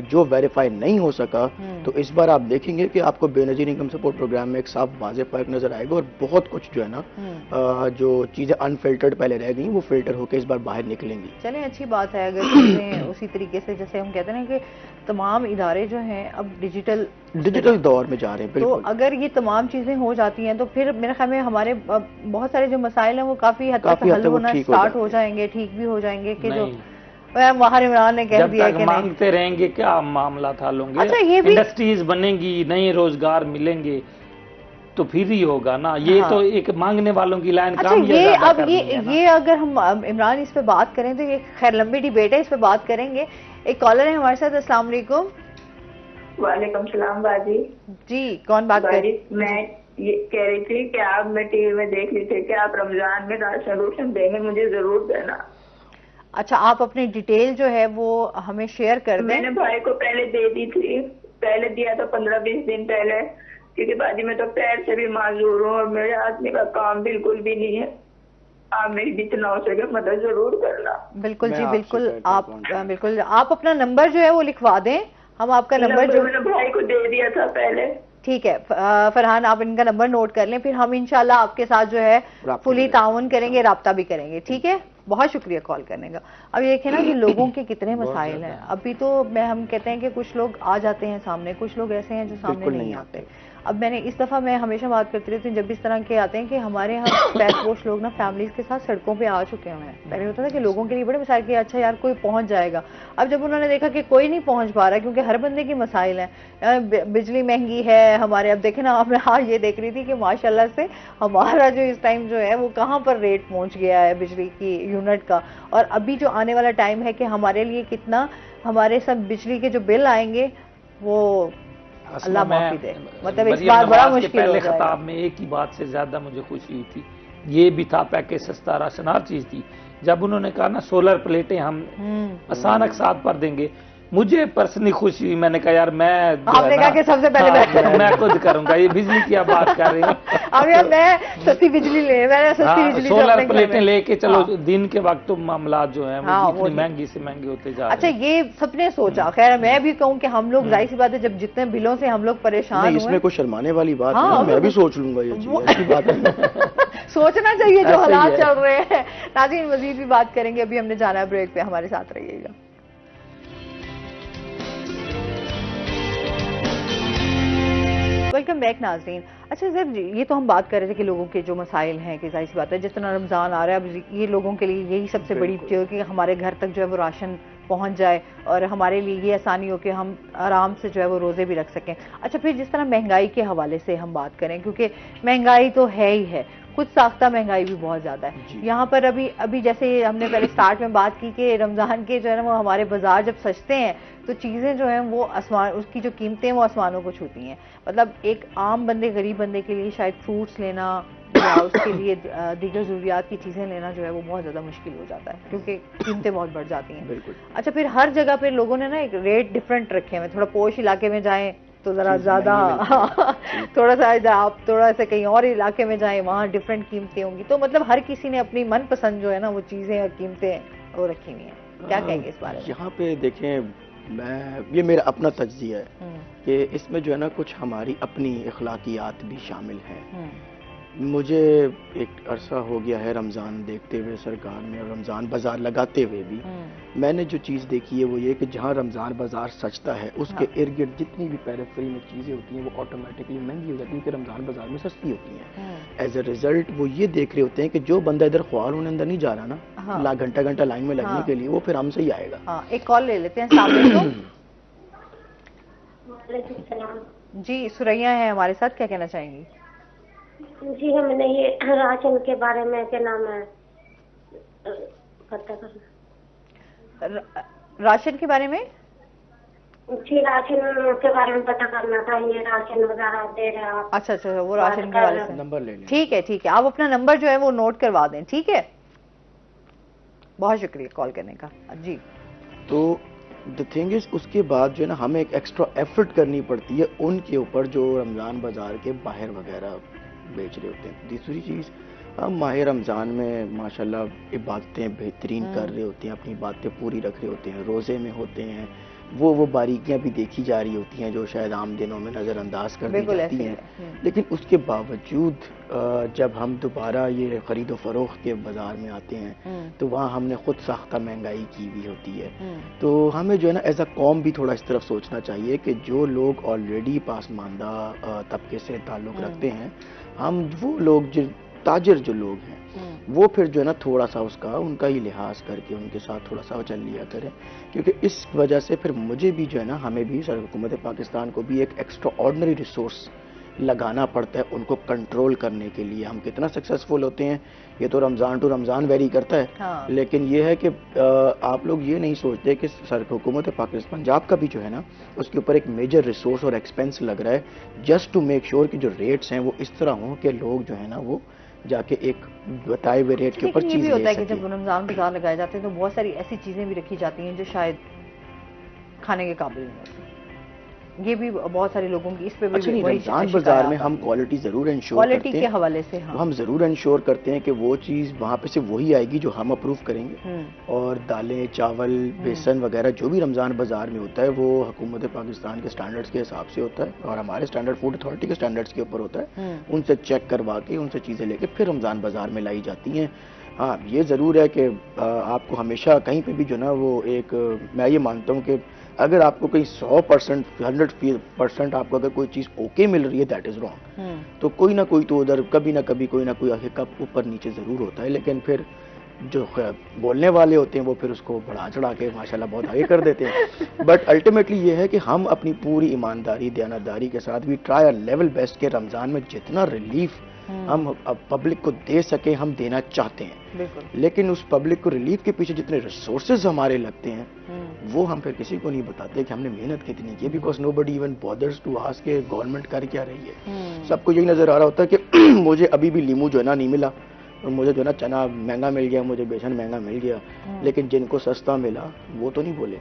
جو ویریفائی نہیں ہو سکا تو اس بار آپ دیکھیں گے کہ آپ کو بے نظیر انکم سپورٹ پروگرام میں ایک صاف واضح فرق نظر آئے گا، اور بہت کچھ جو ہے نا جو چیزیں انفلٹرڈ پہلے رہ گئیں وہ فلٹر ہو کے اس بار باہر نکلیں گی۔ چلیں اچھی بات ہے اگر چیزیں اسی طریقے سے، جیسے ہم کہتے ہیں نا کہ تمام ادارے جو ہیں اب ڈیجیٹل دور میں جا رہے ہیں، تو بالکل اگر یہ تمام چیزیں ہو جاتی ہیں تو پھر میرے خیال میں ہمارے بہت سارے جو مسائل ہیں وہ کافی حد تک حل ہونا اسٹارٹ ہو جائیں گے، ٹھیک بھی ہو جائیں گے، کہ جو ماہر عمران نے کہہ دیا کہ مانگتے رہیں گے کیا معاملات حل ہوں گے؟ اچھا یہ بھی انڈسٹریز بنیں گی، نئے روزگار ملیں گے تو پھر ہی ہوگا نا، یہ تو ایک مانگنے والوں کی لائن کام یہ اگر ہم عمران اس پہ بات کریں تو یہ خیر لمبی ڈیبیٹ ہے، اس پہ بات کریں گے۔ ایک کالر ہے ہمارے ساتھ، السلام علیکم۔ وعلیکم السلام باجی۔ جی کون بات کر رہی؟ میں یہ کہہ رہی تھی کہ آپ میں ٹی وی میں دیکھ لی تھی کہ آپ رمضان میں راشن دیں گے، مجھے ضرور دینا۔ اچھا آپ اپنی ڈیٹیل جو ہے وہ ہمیں شیئر کر دیں۔ میں نے بھائی کو پہلے دے دی تھی، پہلے دیا تھا 15-20 دن پہلے، کیونکہ باجی میں تو پیر سے بھی معذور ہوں اور میرے آدمی کا کام بالکل بھی نہیں ہے، آپ میری جتنا ہو سکے مدد ضرور کرنا۔ بالکل جی بالکل، آپ بالکل آپ اپنا نمبر جو ہے وہ لکھوا دیں، ہم آپ کا نمبر جو میں نے بھائی کو دے دیا تھا پہلے۔ ٹھیک ہے فرحان، آپ ان کا نمبر نوٹ کر لیں، پھر ہم انشاءاللہ آپ کے ساتھ جو ہے فلی تعاون کریں گے، رابطہ بھی کریں گے، ٹھیک ہے؟ بہت شکریہ کال کرنے کا۔ اب یہ دیکھیں نا کہ لوگوں کے کتنے مسائل ہیں، ابھی تو ہم کہتے ہیں کہ کچھ لوگ آ جاتے ہیں سامنے، کچھ لوگ ایسے ہیں جو سامنے نہیں آتے۔ اب میں نے اس دفعہ میں ہمیشہ بات کرتی رہتی ہوں جب اس طرح کے آتے ہیں کہ ہمارے یہاں پیش پوش لوگ نا فیملیز کے ساتھ سڑکوں پہ آ چکے ہوئے ہیں۔ پہلے ہوتا تھا کہ لوگوں کے لیے بڑے مسائل کہ اچھا یار کوئی پہنچ جائے گا، اب جب انہوں نے دیکھا کہ کوئی نہیں پہنچ پا رہا کیونکہ ہر بندے کی مسائل ہیں، بجلی مہنگی ہے ہمارے، اب دیکھیں نا آپ نے ہاں یہ دیکھ رہی تھی کہ ماشاءاللہ سے ہمارا جو اس ٹائم جو ہے وہ کہاں پر ریٹ پہنچ گیا ہے بجلی کی یونٹ کا، اور ابھی جو آنے والا ٹائم ہے کہ ہمارے لیے کتنا ہمارے سب بجلی کے جو بل آئیں گے وہ اللہ معافی دے، مطلب اس بار بڑا مشکل ہو پہلے جائے گا۔ خطاب میں ایک ہی بات سے زیادہ مجھے خوشی ہوئی تھی، یہ بھی تھا پیکیج سستا راشن ہر چیز تھی، جب انہوں نے کہا نا سولر پلیٹیں ہم آسان اقساط پر دیں گے، مجھے پرسنلی خوشی ہوئی، میں نے کہا یار میں آپ نے کہا کہ سب سے پہلے میں خود کروں گا، یہ بجلی کی آپ بات کر رہے ہیں، اب یار میں سستی بجلی لے، میں نے سستی بجلی سولر پلیٹیں لے کے چلو، دن کے وقت تو معاملات جو ہیں وہ اتنی مہنگی سے مہنگے ہوتے جا رہے ہیں۔ اچھا یہ سب نے سوچا، خیر میں بھی کہوں کہ ہم لوگ ظاہر سی بات ہے جب جتنے بلوں سے ہم لوگ پریشان ہوئے، اس میں کوئی شرمانے والی بات نہیں، میں بھی سوچ لوں گا یہ چیز، ایسی بات نہیں، سوچنا چاہیے جو حالات چل رہے ہیں۔ ناظرین مزید بھی بات کریں گے، ابھی ہم نے جانا ہے بریک پہ، ہمارے ساتھ رہیے گا۔ ویلکم بیک ناظرین۔ اچھا سر یہ تو ہم بات کر رہے تھے کہ لوگوں کے جو مسائل ہیں کہ ظاہر سی بات ہے جس طرح رمضان آ رہا ہے، اب یہ لوگوں کے لیے یہی سب سے بڑی چیز کہ ہمارے گھر تک جو ہے وہ راشن پہنچ جائے اور ہمارے لیے یہ آسانی ہو کہ ہم آرام سے جو ہے وہ روزے بھی رکھ سکیں۔ اچھا پھر جس طرح مہنگائی کے حوالے سے ہم بات کریں، کیونکہ مہنگائی تو ہے ہی ہے، خود ساختہ مہنگائی بھی بہت زیادہ ہے یہاں پر۔ ابھی جیسے ہم نے پہلے سٹارٹ میں بات کی کہ رمضان کے جو ہے نا وہ ہمارے بازار جب سجتے ہیں تو چیزیں جو ہیں وہ اس کی جو قیمتیں وہ آسمانوں کو چھوتی ہیں، مطلب ایک عام بندے غریب بندے کے لیے شاید فروٹس لینا یا اس کے لیے دیگر ضروریات کی چیزیں لینا جو ہے وہ بہت زیادہ مشکل ہو جاتا ہے کیونکہ قیمتیں بہت بڑھ جاتی ہیں۔ بالکل۔ اچھا پھر ہر جگہ پہ لوگوں نے نا ایک ریٹ ڈیفرنٹ رکھے ہیں، تھوڑا پوش علاقے میں جائیں تو ذرا زیادہ، تھوڑا سا آپ تھوڑا سا کہیں اور علاقے میں جائیں وہاں ڈیفرنٹ قیمتیں ہوں گی، تو مطلب ہر کسی نے اپنی من پسند جو ہے نا وہ چیزیں اور قیمتیں وہ رکھی ہوئی ہیں۔ کیا کہیں گے اس بارے میں؟ یہاں پہ دیکھیں یہ میرا اپنا تجزیہ ہے کہ اس میں جو ہے نا کچھ ہماری اپنی اخلاقیات بھی شامل ہیں۔ مجھے ایک عرصہ ہو گیا ہے رمضان دیکھتے ہوئے سرکار میں، اور رمضان بازار لگاتے ہوئے بھی میں نے جو چیز دیکھی ہے وہ یہ کہ جہاں رمضان بازار سجتا ہے اس کے ارد گرد جتنی بھی پیریفری میں چیزیں ہوتی ہیں وہ آٹومیٹکلی مہنگی ہو جاتی ہیں کہ رمضان بازار میں سستی ہوتی ہیں۔ ایز اے ریزلٹ وہ یہ دیکھ رہے ہوتے ہیں کہ جو بندہ ادھر خوار ہونے اندر نہیں جا رہا نا گھنٹہ لائن میں لگنے کے لیے، وہ پھر ہم سے ہی آئے گا۔ ایک کال لے لیتے ہیں، السلام علیکم۔ وعلیکم السلام۔ جی سریا ہیں ہمارے ساتھ، کیا کہنا چاہیں گی؟ جی ہم نے یہ راشن کے بارے میں کیا نام ہے پتہ کرنا، راشن کے بارے میں؟ جی راشن کے بارے میں پتہ کرنا تھا، یہ راشن وغیرہ دے رہے ہیں آپ؟ اچھا وہ راشن کے بارے سے نمبر لے لیں۔ ٹھیک ہے آپ اپنا نمبر جو ہے وہ نوٹ کروا دیں، ٹھیک ہے؟ بہت شکریہ کال کرنے کا۔ جی تو the thing is اس کے بعد جو ہے نا ہمیں ایک ایکسٹرا ایفرٹ کرنی پڑتی ہے ان کے اوپر جو رمضان بازار کے باہر وغیرہ بیچ رہے ہوتے ہیں۔ دوسری چیز ہم ماہ رمضان میں ماشاءاللہ عبادتیں بہترین کر رہے ہوتے ہیں، اپنی باتیں پوری رکھ رہے ہوتے ہیں، روزے میں ہوتے ہیں، وہ باریکیاں بھی دیکھی جا رہی ہوتی ہیں جو شاید عام دنوں میں نظر انداز کر دی جاتی ہیں. لیکن اس کے باوجود جب ہم دوبارہ یہ خرید و فروخت کے بازار میں آتے ہیں تو وہاں ہم نے خود ساختہ مہنگائی کی ہوئی ہوتی ہے. تو ہمیں جو ہے نا ایز اے قوم بھی تھوڑا اس طرف سوچنا چاہیے کہ جو لوگ آلریڈی پاسماندہ طبقے سے تعلق رکھتے ہیں، ہم وہ لوگ تاجر جو لوگ ہیں وہ پھر جو ہے نا تھوڑا سا ان کا ہی لحاظ کر کے ان کے ساتھ تھوڑا سا چل لیا کریں، کیونکہ اس وجہ سے پھر مجھے بھی جو ہے نا ہمیں بھی حکومت پاکستان کو بھی ایک ایکسٹرا آرڈنری ریسورس لگانا پڑتا ہے ان کو کنٹرول کرنے کے لیے. ہم کتنا سکسیسفل ہوتے ہیں یہ تو رمضان ٹو رمضان ویری کرتا ہے، لیکن یہ ہے کہ آپ لوگ یہ نہیں سوچتے کہ حکومت پاکستان پنجاب کا بھی جو ہے نا اس کے اوپر ایک میجر ریسورس اور ایکسپینس لگ رہا ہے جسٹ ٹو میک شیور کہ جو ریٹس ہیں وہ اس طرح ہوں کہ لوگ جو ہے نا وہ جا کے ایک بتائے ہوئے ریٹ کے اوپر چیز لے سکیں. یہ بھی ہوتا ہے کہ جب رمضان بازار لگائے جاتے ہیں تو بہت ساری ایسی چیزیں بھی رکھی جاتی ہیں جو شاید کھانے کے قابل نہیں ہوتی. یہ بھی بہت سارے لوگوں کی اس پہ بھی رمضان بازار میں ہم کوالٹی ضرور انشور کرتے ہیں، کوالٹی کے حوالے سے ہم ضرور انشور کرتے ہیں کہ وہ چیز وہاں پہ سے وہی آئے گی جو ہم اپروو کریں گے. اور دالیں، چاول، بیسن وغیرہ جو بھی رمضان بازار میں ہوتا ہے وہ حکومت پاکستان کے سٹینڈرڈز کے حساب سے ہوتا ہے اور ہمارے اسٹینڈرڈ فوڈ اتھارٹی کے سٹینڈرڈز کے اوپر ہوتا ہے. ان سے چیک کروا کے ان سے چیزیں لے کے پھر رمضان بازار میں لائی جاتی ہیں. ہاں یہ ضرور ہے کہ آپ کو ہمیشہ کہیں پہ بھی جو نا وہ ایک میں یہ مانتا ہوں کہ اگر آپ کو کہیں 100%، 100% آپ کو اگر کوئی چیز اوکے مل رہی ہے دیٹ از رانگ، تو کوئی نہ کوئی تو ادھر کبھی نہ کبھی کوئی نہ کوئی ہکپ اوپر نیچے ضرور ہوتا ہے. لیکن پھر جو بولنے والے ہوتے ہیں وہ پھر اس کو بڑھا چڑھا کے ماشاءاللہ بہت آگے کر دیتے ہیں. بٹ الٹیمیٹلی یہ ہے کہ ہم اپنی پوری ایمانداری، دیانتداری کے ساتھ بھی ٹرائی آر لیول بیسٹ کے رمضان میں جتنا ریلیف ہم پبلک کو دے سکیں ہم دینا چاہتے ہیں. لیکن اس پبلک کو ریلیف کے پیچھے جتنے ریسورسز ہمارے لگتے ہیں وہ ہم پھر کسی کو نہیں بتاتے کہ ہم نے محنت کتنی کی، because nobody even bothers to ask کہ گورنمنٹ کر کیا رہی ہے. سب کو یہی نظر آ رہا ہوتا ہے کہ مجھے ابھی بھی لیمو جو ہے نا نہیں ملا، اور مجھے جو ہے نا چنا مہنگا مل گیا، مجھے بیسن مہنگا مل گیا، لیکن جن کو سستا ملا وہ تو نہیں بولے.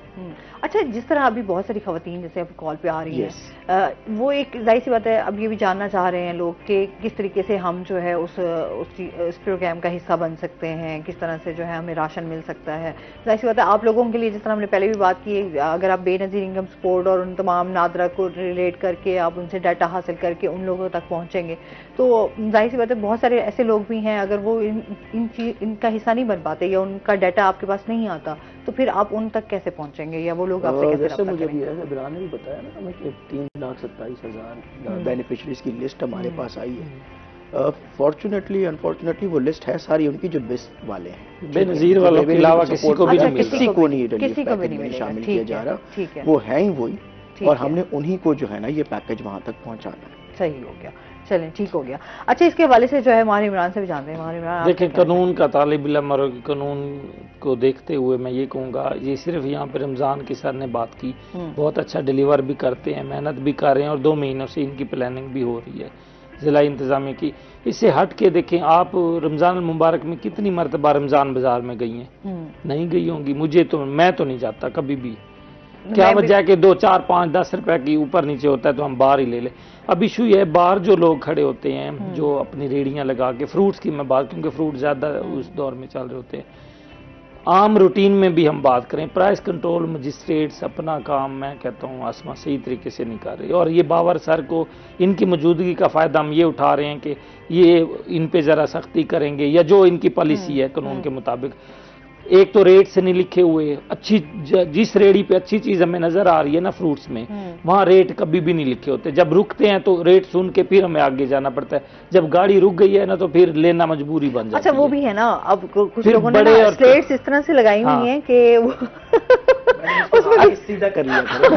اچھا جس طرح ابھی بہت ساری خواتین جیسے اب کال پہ آ رہی ہیں، وہ ایک ظاہر سی بات ہے اب یہ بھی جاننا چاہ رہے ہیں لوگ کہ کس طریقے سے ہم جو ہے اس پروگرام کا حصہ بن سکتے ہیں، کس طرح سے جو ہے ہمیں راشن مل سکتا ہے. ظاہر سی بات ہے آپ لوگوں کے لیے جس طرح ہم نے پہلے بھی بات کی، اگر آپ بے نظیر انکم سپورٹ اور ان تمام نادرہ کو ریلیٹ کر کے آپ ان سے ڈیٹا حاصل کر کے ان لوگوں تک پہنچیں گے تو ظاہر سی بات ہے بہت سارے ایسے لوگ بھی ہیں اگر وہ ان کا حصہ نہیں بن پاتے یا ان کا ڈیٹا آپ کے پاس نہیں آتا تو پھر آپ ان تک کیسے پہنچیں گے یا وہ لوگ آپ سے کیسے رابطہ مجھے کریں گے؟ بھی بران نے بھی بتایا نا ہمیں کہ 3,27,000 بینیفیشریز کی لسٹ ہمارے پاس آئی ہے. فارچونیٹلی انفارچونیٹلی وہ لسٹ ہے ساری ان کی جو لسٹ والے ہیں، بے نظیر والوں کے علاوہ کسی کو بھی نہیں مل رہا، کسی کو نہیں ریلیف پیکج میں شامل کیا جا رہا. وہ ہیں ہی وہی اور ہم نے انہی کو جو ہے نا یہ پیکج وہاں تک پہنچانا ہے. صحیح ہو گیا، چلیں ٹھیک ہو گیا. اچھا اس کے حوالے سے جو ہے ماہر عمران سے بھی جانتے ہیں. ماہر عمران دیکھیں قانون کا طالب علم اور قانون کو دیکھتے ہوئے میں یہ کہوں گا یہ صرف یہاں پہ رمضان کی سر نے بات کی، بہت اچھا ڈیلیور بھی کرتے ہیں، محنت بھی کر رہے ہیں اور 2 مہینوں سے ان کی پلاننگ بھی ہو رہی ہے ضلع انتظامیہ کی. اس سے ہٹ کے دیکھیں آپ رمضان المبارک میں کتنی مرتبہ رمضان بازار میں گئی ہیں؟ نہیں گئی ہوں گی. میں تو نہیں جاتا کبھی بھی. کیا وجہ ہے کہ 2 4 5 10 روپے کی اوپر نیچے ہوتا ہے تو ہم باہر ہی لے لیں. اب ایشو یہ ہے باہر جو لوگ کھڑے ہوتے ہیں جو اپنی ریڑیاں لگا کے فروٹس کی میں بات، کیونکہ فروٹ زیادہ اس دور میں چل رہے ہوتے ہیں. عام روٹین میں بھی ہم بات کریں پرائس کنٹرول مجسٹریٹس اپنا کام میں کہتا ہوں آسما صحیح طریقے سے نہیں کر رہے اور یہ باور سر کو ان کی موجودگی کا فائدہ ہم یہ اٹھا رہے ہیں کہ یہ ان پہ ذرا سختی کریں گے یا جو ان کی پالیسی ہے قانون کے مطابق. ایک تو ریٹ سے نہیں لکھے ہوئے، اچھی جس ریڑی پہ اچھی چیز ہمیں نظر آ رہی ہے نا فروٹس میں وہاں ریٹ کبھی بھی نہیں لکھے ہوتے. جب رکتے ہیں تو ریٹ سن کے پھر ہمیں آگے جانا پڑتا ہے، جب گاڑی رک گئی ہے نا تو پھر لینا مجبوری بن جاتی ہے. اچھا وہ بھی ہے نا اب کچھ لوگوں نے سلیٹس اس طرح سے لگائی ہوئی ہیں کہ سیدھا کر لیا کرو.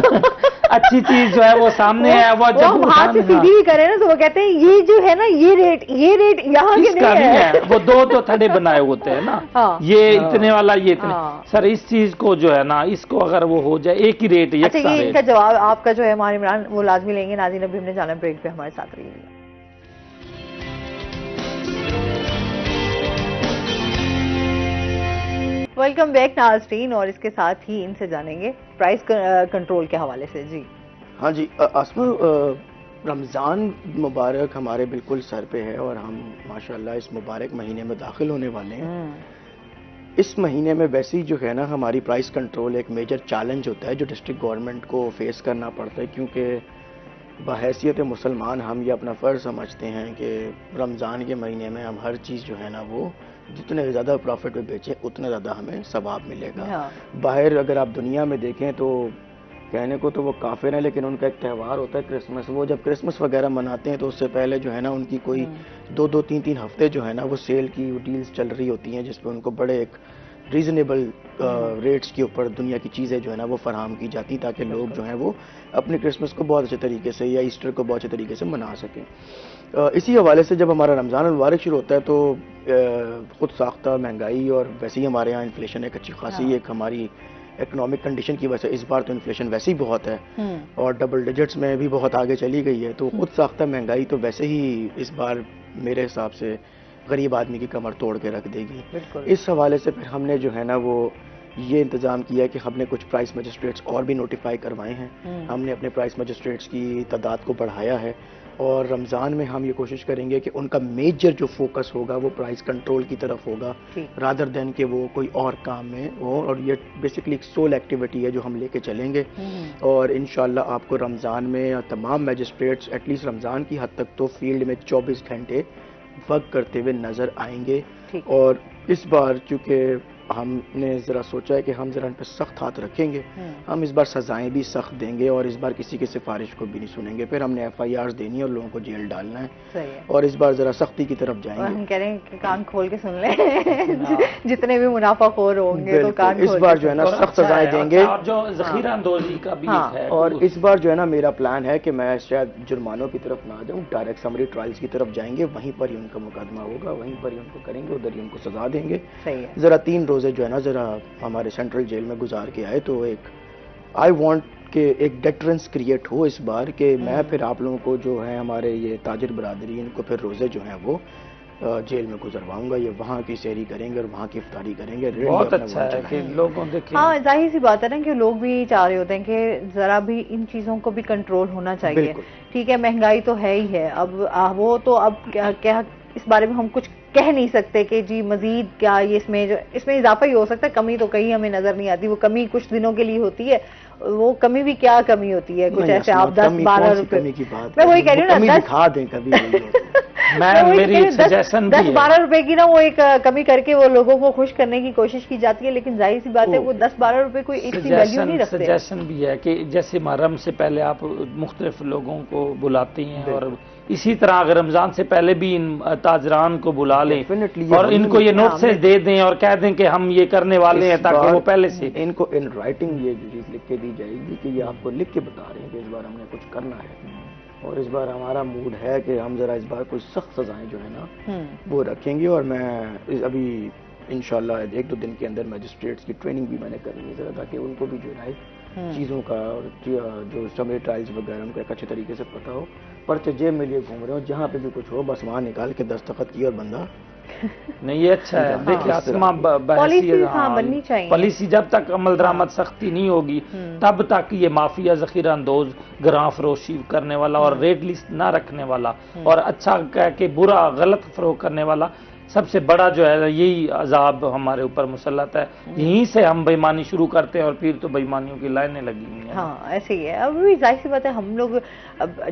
اچھی چیز جو ہے وہ سامنے ہے، وہ جب ہاتھ سے سیدھی بھی کرے نا تو وہ کہتے ہیں یہ جو ہے نا یہ ریٹ یہاں کے نہیں ہے. وہ 2 تو تھڑے بنائے ہوتے ہیں نا، یہ اتنے والا یہ اتنے. سر اس چیز کو جو ہے نا اس کو اگر وہ ہو جائے ایک ہی ریٹ. اچھا یہ ان کا جواب آپ کا جو ہے ہمارے عمران وہ لازمی لیں گے. ناظرین ابھی ہم نے جانا بریک پہ، ہمارے ساتھ رہیے گا. ویلکم بیک ناظرین، اور اس کے ساتھ ہی ان سے جانیں گے پرائس کنٹرول کے حوالے سے. جی ہاں جی آسما، رمضان مبارک ہمارے بالکل سر پہ ہے اور ہم ماشاءاللہ اس مبارک مہینے میں داخل ہونے والے ہیں. اس مہینے میں ویسے ہی جو ہے نا ہماری پرائس کنٹرول ایک میجر چیلنج ہوتا ہے جو ڈسٹرکٹ گورنمنٹ کو فیس کرنا پڑتا ہے، کیونکہ بحیثیت مسلمان ہم یہ اپنا فرض سمجھتے ہیں کہ رمضان کے مہینے میں ہم ہر چیز جو ہے نا وہ جتنے زیادہ پروفٹ میں بیچیں اتنا زیادہ ہمیں ثواب ملے گا. باہر اگر آپ دنیا میں دیکھیں تو کہنے کو تو وہ کافر ہیں، لیکن ان کا ایک تہوار ہوتا ہے کرسمس. وہ جب کرسمس وغیرہ مناتے ہیں تو اس سے پہلے جو ہے نا ان کی کوئی 2-3 ہفتے جو ہے نا وہ سیل کی ڈیلز چل رہی ہوتی ہیں، جس پہ ان کو بڑے ایک ریزنیبل ریٹس کے اوپر دنیا کی چیزیں جو ہے نا وہ فراہم کی جاتی تاکہ لوگ جو ہیں وہ اپنے کرسمس کو بہت اچھے طریقے سے یا ایسٹر کو بہت اچھے طریقے سے منا سکیں. اسی حوالے سے جب ہمارا رمضان المبارک شروع ہوتا ہے تو خود ساختہ مہنگائی اور ویسے ہی ہمارے یہاں انفلیشن ایک اچھی خاصی ایک ہماری اکنامک کنڈیشن کی وجہ سے اس بار تو انفلیشن ویسے ہی بہت ہے اور ڈبل ڈیجٹس میں بھی بہت آگے چلی گئی ہے. تو خود ساختہ مہنگائی تو ویسے ہی اس بار میرے حساب سے غریب آدمی کی کمر توڑ کے رکھ دے گی. اس حوالے سے پھر ہم نے جو ہے نا وہ یہ انتظام کیا ہے کہ ہم نے کچھ پرائس مجسٹریٹس اور بھی نوٹیفائی کروائے ہیں. ہم نے اپنے پرائس مجسٹریٹس کی تعداد کو بڑھایا ہے اور رمضان میں ہم یہ کوشش کریں گے کہ ان کا میجر جو فوکس ہوگا وہ پرائس کنٹرول کی طرف ہوگا رادر دین کہ وہ کوئی اور کام میں ہو. اور یہ بیسکلی ایک سول ایکٹیویٹی ہے جو ہم لے کے چلیں گے اور انشاءاللہ آپ کو رمضان میں تمام میجسٹریٹس ایٹ لیسٹ رمضان کی حد تک تو فیلڈ میں 24 گھنٹے ورک کرتے ہوئے نظر آئیں گے. اور اس بار چونکہ ہم نے ذرا سوچا ہے کہ ہم ذرا ان پہ سخت ہاتھ رکھیں گے، ہم اس بار سزائیں بھی سخت دیں گے اور اس بار کسی کی سفارش کو بھی نہیں سنیں گے. پھر ہم نے FIRs دینی ہے اور لوگوں کو جیل ڈالنا ہے اور اس بار ذرا سختی کی طرف جائیں گے. ہم کہہ رہے ہیں کہ کان کھول کے سن لیں جتنے بھی منافع خور ہوں گے تو کان اس بار جو ہے نا سخت سزائیں دیں گے. اور جو ذخیرہ اندوزی کا بھی ہے اور اس بار جو ہے نا میرا پلان ہے کہ میں شاید جرمانوں کی طرف نہ جاؤں، ڈائریکٹ سمری ٹرائلز کی طرف جائیں گے، وہیں پر ہی ان کا مقدمہ ہوگا، وہیں پر ہی ان کو کریں گے، ادھر ہی ان کو سزا دیں گے. ذرا 3 روزے جو ہے نا ذرا ہمارے سینٹرل جیل میں گزار کے آئے تو ایک آئی وانٹ کہ ایک ڈیٹرنس کریٹ ہو اس بار کہ میں پھر آپ لوگوں کو جو ہے ہمارے یہ تاجر برادری ان کو پھر روزے جو ہیں وہ جیل میں گزرواؤں گا. یہ وہاں کی سحری کریں گے اور وہاں کی افطاری کریں گے. بہت اچھا ہے کہ لوگوں دیکھیں. ہاں ظاہر سی بات ہے نا کہ لوگ بھی چاہ رہے ہوتے ہیں کہ ذرا بھی ان چیزوں کو بھی کنٹرول ہونا چاہیے. ٹھیک ہے مہنگائی تو ہے ہی ہے، اب وہ تو اب کیا اس بارے میں ہم کچھ کہہ نہیں سکتے کہ جی مزید کیا یہ اس میں اضافہ ہی ہو سکتا ہے. کمی تو کہیں ہمیں نظر نہیں آتی، وہ کمی کچھ دنوں کے لیے ہوتی ہے، وہ کمی بھی کیا کمی ہوتی ہے کچھ ایسے آپ 10-12 روپے. میں وہی کہہ رہی ہوں نا دکھا دیں کبھی 10-12 روپے کی نا وہ ایک کمی کر کے وہ لوگوں کو خوش کرنے کی کوشش کی جاتی ہے، لیکن ظاہر سی بات ہے وہ 10-12 روپے کوئی اتنی ویلیو نہیں رکھتے. سجیشن بھی ہے کہ جیسے محرم سے پہلے آپ مختلف لوگوں کو بلاتے ہیں اور اسی طرح اگر رمضان سے پہلے بھی ان تاجران کو بلا لیں اور ان کو یہ نوٹسز دے دیں اور کہہ دیں کہ ہم یہ کرنے والے ہیں تاکہ وہ پہلے سے ان کو ان رائٹنگ یہ چیز لکھ کے دی جائے گی کہ یہ آپ کو لکھ کے بتا رہے ہیں کہ اس بار ہم نے کچھ کرنا ہے اور اس بار ہمارا موڈ ہے کہ ہم ذرا اس بار کوئی سخت سزائیں جو ہے نا وہ رکھیں گے. اور میں ابھی انشاءاللہ 1-2 دن کے اندر میجسٹریٹس کی ٹریننگ بھی میں نے کرنی ہے ذرا تاکہ ان کو بھی جو ہے چیزوں کا اور جو سمری ٹرائلز وغیرہ ان کو ایک اچھے طریقے سے پتہ ہو. پرچے جیب میں لیے گھوم رہے ہو، جہاں پہ بھی کچھ ہو بس وہاں نکال کے دستخط کیا اور بندہ نہیں. یہ اچھا ہے. دیکھیں آسما بننی چاہیے پالیسی جب تک عمل درآمد سختی نہیں ہوگی تب تک یہ مافیا ذخیرہ اندوز گراں فروشی کرنے والا اور ریٹ لسٹ نہ رکھنے والا اور اچھا کہہ کے برا غلط فروخت کرنے والا سب سے بڑا جو ہے یہی عذاب ہمارے اوپر مسلط ہے. یہیں سے ہم بےمانی شروع کرتے ہیں اور پھر تو بےمانیوں کی لائنیں لگی ہوئی ہیں. ہاں ایسے ہی ہے. اب بھی ظاہر سی بات ہے ہم لوگ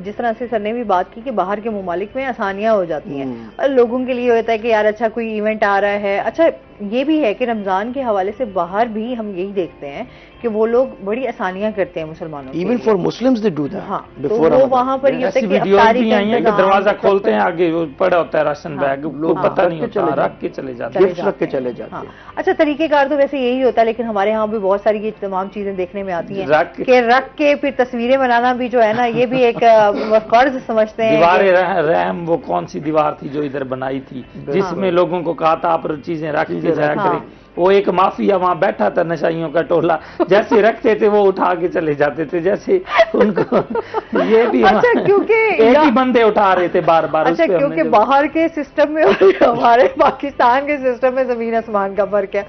جس طرح سے سر نے بھی بات کی کہ باہر کے ممالک میں آسانیاں ہو جاتی ہیں اور لوگوں کے لیے ہوتا ہے کہ یار اچھا کوئی ایونٹ آ رہا ہے. اچھا یہ بھی ہے کہ رمضان کے حوالے سے باہر بھی ہم یہی دیکھتے ہیں کہ وہ لوگ بڑی آسانیاں کرتے ہیں مسلمانوں کے لیے. Even for Muslims they do that. ہاں تو وہ وہاں پر یہ ہوتا ہے کہ افطاری کا انتظام دروازہ کھولتے ہیں آگے پڑا ہوتا ہے راشن بیگ کو پتہ نہیں ہوتا رکھ کے چلے جاتے ہیں. اچھا طریقہ کار تو ویسے یہی ہوتا ہے لیکن ہمارے ہاں بھی بہت ساری یہ تمام چیزیں دیکھنے میں آتی ہیں کہ رکھ کے پھر تصویریں بنانا بھی جو ہے نا یہ بھی ایک فرض سمجھتے ہیں. دیوار رحم وہ کون سی دیوار تھی جو ادھر بنائی تھی جس میں لوگوں کو کہا تھا آپ چیزیں رکھ کے جایا کریں. وہ ایک مافیا وہاں بیٹھا تھا نشائیوں کا ٹولہ جیسے رکھتے تھے وہ اٹھا کے چلے جاتے تھے جیسے ان کو یہ بھی ایک ہی بندے اٹھا رہے تھے بار بار. اچھا کیونکہ باہر کے سسٹم میں ہمارے پاکستان کے سسٹم میں زمین آسمان کا فرق ہے.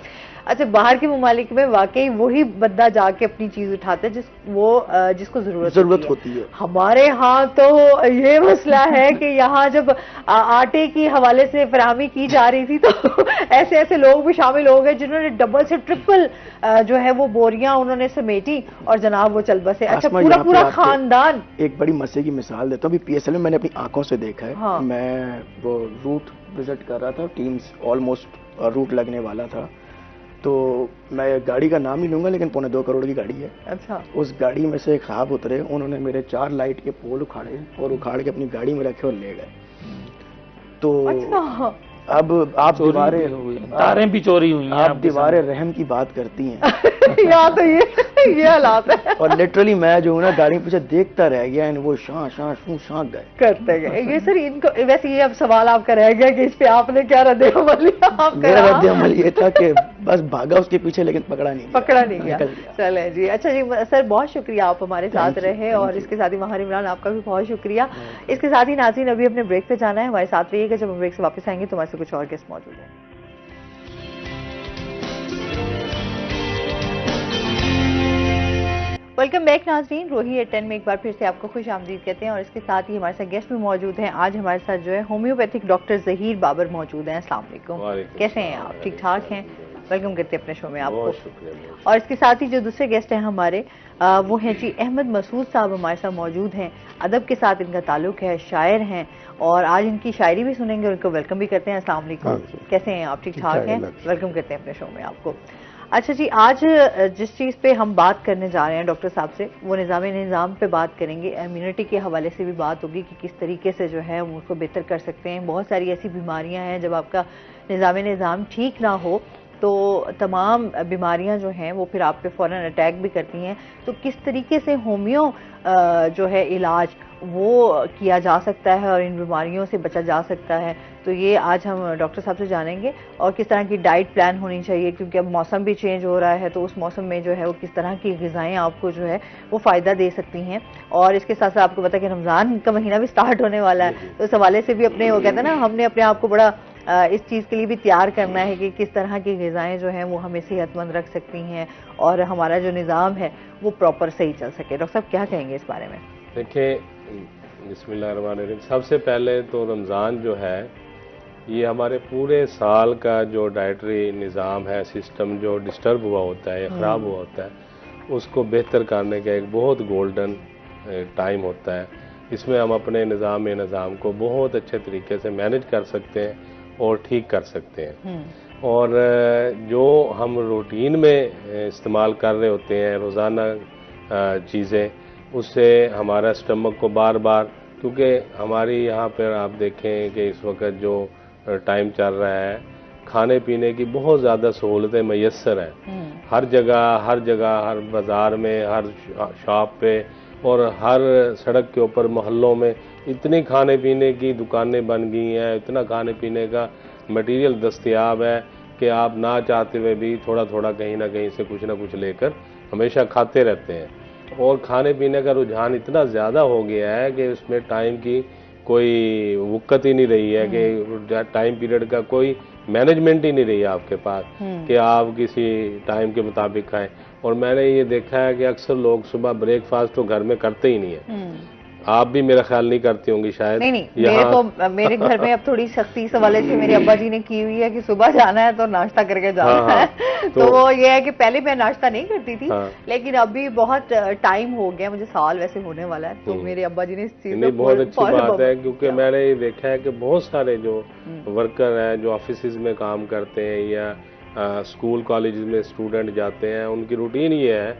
اچھا باہر کے ممالک میں واقعی وہی بندہ جا کے اپنی چیز اٹھاتا ہے جس کو ضرورت ہوتی ہے. ہمارے ہاں تو یہ مسئلہ ہے کہ یہاں جب آٹے کی حوالے سے فراہمی کی جا رہی تھی تو ایسے لوگ بھی شامل ہو گئے جنہوں نے ڈبل سے ٹرپل جو ہے وہ بوریاں انہوں نے سمیٹی اور جناب وہ چل بسے. اچھا پورا خاندان. ایک بڑی مسئلے کی مثال دیتا ہوں. ابھی پی ایس ایل میں نے اپنی آنکھوں سے دیکھا ہے. میں وہ روٹ وزٹ کر رہا تھا, ٹیمز آلموسٹ روٹ لگنے والا تھا, تو میں گاڑی کا نام نہیں لوں گا لیکن 2.25 کروڑ کی گاڑی ہے. اچھا. اس گاڑی میں سے ایک صاحب اترے, انہوں نے میرے 4 لائٹ کے پول اکھاڑے اور اکھاڑ کے اپنی گاڑی میں رکھے اور لے گئے. تو اب آپ تاریں بھی چوری ہوئی ہیں, آپ دیوار رحم کی بات کرتی ہیں. یا تو یہ حالات ہے. اور لٹرلی میں جو ہوں نا گاڑی پیچھے دیکھتا رہ گیا, وہ شاں گئے کرتے گئے. یہ سر ان کو ویسے یہ اب سوال آپ کا رہ گیا کہ اس پہ آپ نے کیا رد عمل لیا؟ میرا رد عمل یہ تھا کہ بس بھاگا اس کے پیچھے لیکن پکڑا نہیں گیا. چلیں جی. اچھا جی سر بہت شکریہ, آپ ہمارے ساتھ رہے, اور اس کے ساتھ ہی ماہر عمران آپ کا بھی بہت شکریہ. اس کے ساتھ ہی ناظرین ابھی اپنے بریک پہ جانا ہے, ہمارے ساتھ رہیے گا. جب ہم بریک سے واپس آئیں گے تو ہمارے سے کچھ اور گیسٹ موجود ہیں. ویلکم بیک ناظرین, روہی ایٹ 10 میں ایک بار پھر سے آپ کو خوش آمدید کہتے ہیں, اور اس کے ساتھ ہی ہمارے ساتھ گیسٹ بھی موجود ہیں. آج ہمارے ساتھ جو ہے ہومیوپیتھک ڈاکٹر ظہیر بابر موجود ہیں. السلام علیکم, کیسے ہیں آپ؟ ٹھیک ٹھاک ہیں؟ ویلکم کرتے ہیں اپنے شو میں آپ کو. اور اس کے ساتھ ہی جو دوسرے گیسٹ ہیں ہمارے وہ ہیں جی احمد مسعود صاحب ہمارے ساتھ موجود ہیں. ادب کے ساتھ ان کا تعلق ہے, شاعر ہیں, اور آج ان کی شاعری بھی سنیں گے, اور ان کو ویلکم بھی کرتے ہیں. السلام علیکم, کیسے ہیں آپ؟ ٹھیک ٹھاک ہیں؟ ویلکم کرتے ہیں اپنے شو میں آپ کو. اچھا جی, آج جس چیز پہ ہم بات کرنے جا رہے ہیں ڈاکٹر صاحب سے, وہ نظام پہ بات کریں گے. امیونٹی کے حوالے سے بھی بات ہوگی کہ کس طریقے سے جو ہے ہم اس کو بہتر کر سکتے ہیں. بہت ساری ایسی بیماریاں ہیں جب آپ کا نظام ٹھیک نہ ہو تو تمام بیماریاں جو ہیں وہ پھر آپ پہ فوراً اٹیک بھی کرتی ہیں. تو کس طریقے سے ہومیو جو ہے علاج وہ کیا جا سکتا ہے اور ان بیماریوں سے بچا جا سکتا ہے, تو یہ آج ہم ڈاکٹر صاحب سے جانیں گے. اور کس طرح کی ڈائٹ پلان ہونی چاہیے, کیونکہ اب موسم بھی چینج ہو رہا ہے, تو اس موسم میں جو ہے وہ کس طرح کی غذائیں آپ کو جو ہے وہ فائدہ دے سکتی ہیں. اور اس کے ساتھ ساتھ آپ کو پتا کہ رمضان کا مہینہ بھی سٹارٹ ہونے والا ہے, تو اس حوالے سے بھی اپنے وہ کہتے ہیں نا, ہم نے اپنے آپ کو بڑا اس چیز کے لیے بھی تیار کرنا ہے کہ کس طرح کی غذائیں جو ہیں وہ ہمیں صحت مند رکھ سکتی ہیں اور ہمارا جو نظام ہے وہ پراپر صحیح چل سکے. ڈاکٹر صاحب کیا کہیں گے اس بارے میں؟ دیکھیں, بسم اللہ الرحمن الرحیم. سب سے پہلے تو رمضان جو ہے یہ ہمارے پورے سال کا جو ڈائٹری نظام ہے, سسٹم جو ڈسٹرب ہوا ہوتا ہے یا خراب ہوا ہوتا ہے, اس کو بہتر کرنے کا ایک بہت گولڈن ٹائم ہوتا ہے. اس میں ہم اپنے نظام کو بہت اچھے طریقے سے مینج کر سکتے ہیں اور ٹھیک کر سکتے ہیں. اور جو ہم روٹین میں استعمال کر رہے ہوتے ہیں روزانہ چیزیں, اس سے ہمارا اسٹمک کو بار بار, کیونکہ ہماری یہاں پہ آپ دیکھیں کہ اس وقت جو ٹائم چل رہا ہے, کھانے پینے کی بہت زیادہ سہولتیں میسر ہیں ہر جگہ, ہر بازار میں, ہر شاپ پہ, اور ہر سڑک کے اوپر محلوں میں اتنی کھانے پینے کی دکانیں بن گئی ہیں, اتنا کھانے پینے کا مٹیریل دستیاب ہے کہ آپ نہ چاہتے ہوئے بھی تھوڑا تھوڑا کہیں نہ کہیں سے کچھ نہ کچھ لے کر ہمیشہ کھاتے رہتے ہیں. اور کھانے پینے کا رجحان اتنا زیادہ ہو گیا ہے کہ اس میں ٹائم کی کوئی وقت ہی نہیں رہی ہے, کہ ٹائم پیریڈ کا کوئی مینجمنٹ ہی نہیں رہی ہے آپ کے پاس کہ آپ کسی ٹائم کے مطابق کھائیں. اور میں نے یہ دیکھا ہے کہ اکثر لوگ صبح بریک فاسٹ تو گھر میں کرتے ہی نہیں ہیں. آپ بھی میرا خیال نہیں کرتی ہوں گی شاید. نہیں, میرے گھر میں اب تھوڑی سختی اس حوالے سے میرے ابا جی نے کی ہوئی ہے کہ صبح جانا ہے تو ناشتہ کر کے جانا ہے. تو وہ یہ ہے کہ پہلے میں ناشتہ نہیں کرتی تھی, لیکن ابھی بہت ٹائم ہو گیا, مجھے سال ویسے ہونے والا ہے, تو میرے ابا جی نے اس چیز میں بہت اچھی بات ہے, کیونکہ میں نے یہ دیکھا ہے کہ بہت سارے جو ورکر ہیں جو آفیسز میں کام کرتے ہیں یا اسکول کالجز میں اسٹوڈنٹ جاتے ہیں, ان کی روٹین یہ ہے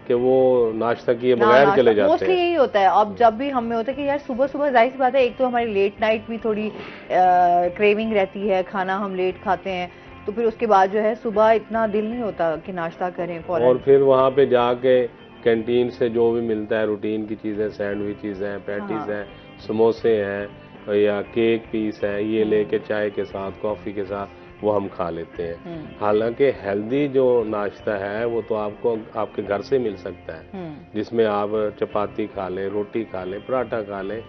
کہ وہ ناشتہ کیے بغیر چلے جاتے ہیں. موسٹلی یہی ہوتا ہے. اب جب بھی ہمیں ہوتا ہے کہ یار صبح ظاہر سی بات ہے, ایک تو ہماری لیٹ نائٹ بھی تھوڑی کریونگ رہتی ہے, کھانا ہم لیٹ کھاتے ہیں, تو پھر اس کے بعد جو ہے صبح اتنا دل نہیں ہوتا کہ ناشتہ کریں فوراً. اور پھر وہاں پہ جا کے کینٹین سے جو بھی ملتا ہے روٹین کی چیزیں, سینڈوچز ہیں, پیٹیز ہیں, سموسے ہیں یا کیک پیس ہے, یہ لے کے چائے کے ساتھ, کافی کے ساتھ وہ ہم کھا لیتے ہیں. حالانکہ ہیلدی جو ناشتہ ہے وہ تو آپ کو آپ کے گھر سے مل سکتا ہے, جس میں آپ چپاتی کھا لیں, روٹی کھا لیں, پراٹھا کھا لیں,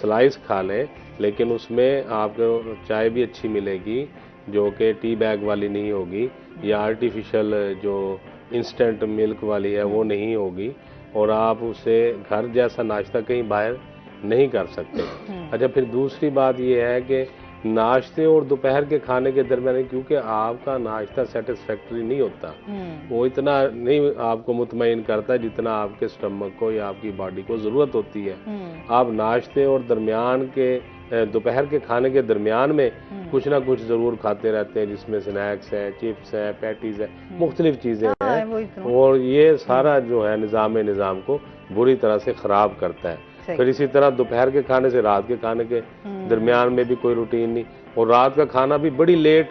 سلائس کھا لیں, لیکن اس میں آپ کو چائے بھی اچھی ملے گی, جو کہ ٹی بیگ والی نہیں ہوگی یا آرٹیفیشل جو انسٹنٹ ملک والی ہے وہ نہیں ہوگی، اور آپ اسے گھر جیسا ناشتہ کہیں باہر نہیں کر سکتے۔ اچھا، پھر دوسری بات یہ ہے کہ ناشتے اور دوپہر کے کھانے کے درمیان، کیونکہ آپ کا ناشتہ سیٹسفیکٹری نہیں ہوتا، وہ اتنا نہیں آپ کو مطمئن کرتا جتنا آپ کے سٹمک کو یا آپ کی باڈی کو ضرورت ہوتی ہے۔ آپ ناشتے اور درمیان کے دوپہر کے کھانے کے درمیان میں کچھ نہ کچھ ضرور کھاتے رہتے ہیں، جس میں سنیکس ہے، چپس ہے، پیٹیز ہے، مختلف چیزیں ہیں، اور یہ سارا جو ہے نظام کو بری طرح سے خراب کرتا ہے۔ پھر اسی طرح دوپہر کے کھانے سے رات کے کھانے کے درمیان میں بھی کوئی روٹین نہیں، اور رات کا کھانا بھی بڑی لیٹ،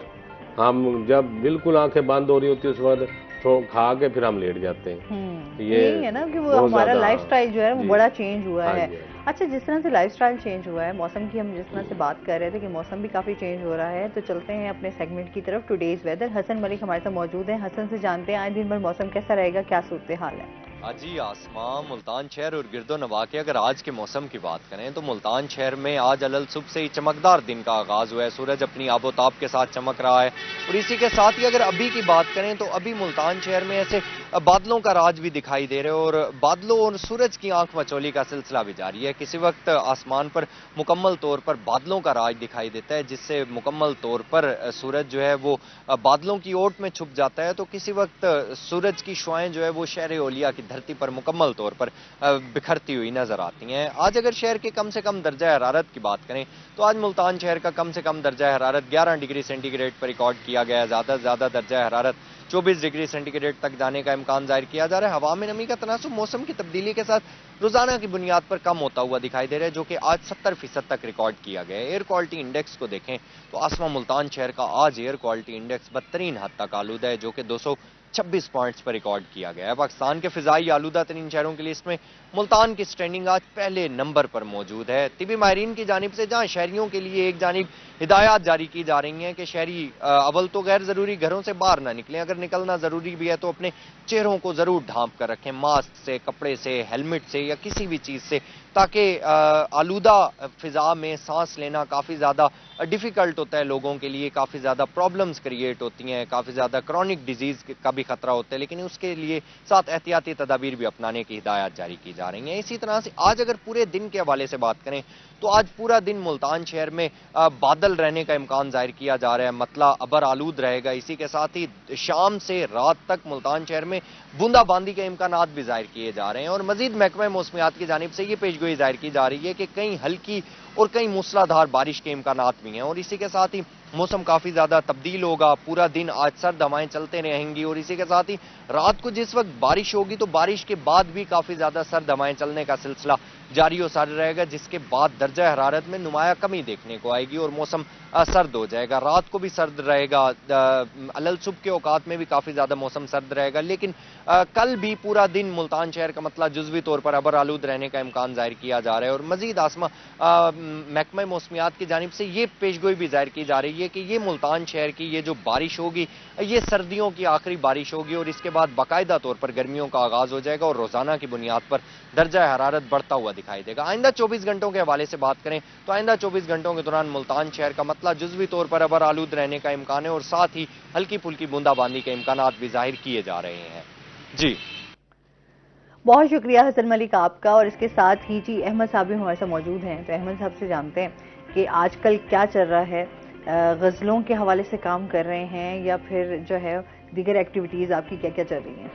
ہم جب بالکل آنکھیں بند ہو رہی ہوتی ہے اس وقت کھا کے پھر ہم لیٹ جاتے ہیں۔ یہ ہے نا کہ وہ ہمارا لائف سٹائل جو ہے وہ بڑا چینج ہوا ہے۔ اچھا، جس طرح سے لائف سٹائل چینج ہوا ہے، موسم کی ہم جس طرح سے بات کر رہے تھے کہ موسم بھی کافی چینج ہو رہا ہے، تو چلتے ہیں اپنے سیگمنٹ کی طرف، ٹوڈیز ویدر۔ حسن ملک ہمارے ساتھ موجود ہیں، حسن سے جانتے ہیں آج دن بھر موسم کیسا رہے گا، کیا صورتحال ہے؟ جی، آسمان، ملتان شہر اور گرد و نواح کے اگر آج کے موسم کی بات کریں تو ملتان شہر میں آج علل صبح سے ہی چمکدار دن کا آغاز ہوا ہے، سورج اپنی آب و تاب کے ساتھ چمک رہا ہے، اور اسی کے ساتھ ہی اگر ابھی کی بات کریں تو ابھی ملتان شہر میں ایسے بادلوں کا راج بھی دکھائی دے رہے ہیں، اور بادلوں اور سورج کی آنکھ مچولی کا سلسلہ بھی جاری ہے۔ کسی وقت آسمان پر مکمل طور پر بادلوں کا راج دکھائی دیتا ہے، جس سے مکمل طور پر سورج جو ہے وہ بادلوں کی اوٹ میں چھپ جاتا ہے، تو کسی وقت سورج کی شعائیں جو ہے وہ شہر اولیا کی دھرتی پر مکمل طور پر بکھرتی ہوئی نظر آتی ہیں۔ آج اگر شہر کے کم سے کم درجہ حرارت کی بات کریں تو آج ملتان شہر کا کم سے کم درجہ حرارت 11 ڈگری سینٹی گریڈ پر ریکارڈ کیا گیا ہے، زیادہ سے زیادہ درجہ حرارت 24 ڈگری سینٹی گریڈ تک جانے کا امکان ظاہر کیا جا رہا ہے۔ ہوا میں نمی کا تناسب موسم کی تبدیلی کے ساتھ روزانہ کی بنیاد پر کم ہوتا ہوا دکھائی دے رہا ہے، جو کہ آج 70% تک ریکارڈ کیا گیا ہے۔ ایئر کوالٹی انڈیکس کو دیکھیں تو آسما ملتان شہر کا آج ایئر کوالٹی انڈیکس بدترین حد تک آلودہ ہے، جو کہ 226 پوائنٹس پر ریکارڈ کیا گیا ہے۔ پاکستان کے فضائی آلودہ ترین شہروں کی لسٹ میں ملتان کی سٹینڈنگ آج پہلے نمبر پر موجود ہے۔ طبی ماہرین کی جانب سے جہاں شہریوں کے لیے ایک جانب ہدایات جاری کی جا رہی ہیں کہ شہری اول تو غیر ضروری گھروں سے باہر نہ نکلیں، اگر نکلنا ضروری بھی ہے تو اپنے چہروں کو ضرور ڈھانپ کر رکھیں، ماسک سے، کپڑے سے، ہیلمٹ سے یا کسی بھی چیز سے، تاکہ آلودہ فضا میں سانس لینا کافی زیادہ ڈیفیکلٹ ہوتا ہے لوگوں کے لیے، کافی زیادہ پرابلمز کریٹ ہوتی ہیں، کافی زیادہ کرونک ڈیزیز کا بھی خطرہ ہوتا ہے، لیکن اس کے لیے ساتھ احتیاطی تدابیر بھی اپنانے کی ہدایات جاری کی جا رہی ہیں۔ اسی طرح سے آج اگر پورے دن کے حوالے سے بات کریں تو آج پورا دن ملتان شہر میں بادل رہنے کا امکان ظاہر کیا جا رہا ہے، مطلع ابر آلود رہے گا۔ اسی کے ساتھ ہی شام سے رات تک ملتان شہر میں بوندا باندی کے امکانات بھی ظاہر کیے جا رہے ہیں، اور مزید محکمہ موسمیات کی جانب سے یہ پیشگوئی ظاہر کی جا رہی ہے کہ کہیں ہلکی اور کہیں موسلا دھار بارش کے امکانات بھی ہیں، اور اسی کے ساتھ ہی موسم کافی زیادہ تبدیل ہوگا، پورا دن آج سرد ہوائیں چلتے رہیں گی، اور اسی کے ساتھ ہی رات کو جس وقت بارش ہوگی تو بارش کے بعد بھی کافی زیادہ سرد ہوائیں چلنے کا سلسلہ جاری و ساری رہے گا، جس کے بعد درجہ حرارت میں نمایاں کمی دیکھنے کو آئے گی اور موسم سرد ہو جائے گا۔ رات کو بھی سرد رہے گا، علل صبح کے اوقات میں بھی کافی زیادہ موسم سرد رہے گا، لیکن کل بھی پورا دن ملتان شہر کا مطلب جزوی طور پر ابر آلود رہنے کا امکان ظاہر کیا جا رہا ہے، اور مزید محکمہ موسمیات کی جانب سے یہ پیشگوئی بھی ظاہر کی جا رہی ہے کہ یہ ملتان شہر کی یہ جو بارش ہوگی یہ سردیوں کی آخری بارش ہوگی، اور اس کے بعد باقاعدہ طور پر گرمیوں کا آغاز ہو جائے گا، اور روزانہ کی بنیاد پر درجہ حرارت بڑھتا ہوا دکھائی دے گا۔ آئندہ 24 گھنٹوں کے حوالے سے بات کریں تو آئندہ 24 گھنٹوں کے دوران ملتان شہر کا مطلب جزوی طور پر ابر آلود رہنے کا امکان ہے، اور ساتھ ہی ہلکی پھلکی بوندا باندی کے امکانات بھی ظاہر کیے جا رہے ہیں۔ جی بہت شکریہ حسن ملک آپ کا، اور اس کے ساتھ ہی جی احمد صاحب بھی ہمارے ساتھ موجود ہیں، تو احمد صاحب سے جانتے ہیں کہ آج کل کیا چل رہا ہے، غزلوں کے حوالے سے کام کر رہے ہیں یا پھر جو ہے دیگر ایکٹیویٹیز آپ کی کیا کیا چل رہی ہیں؟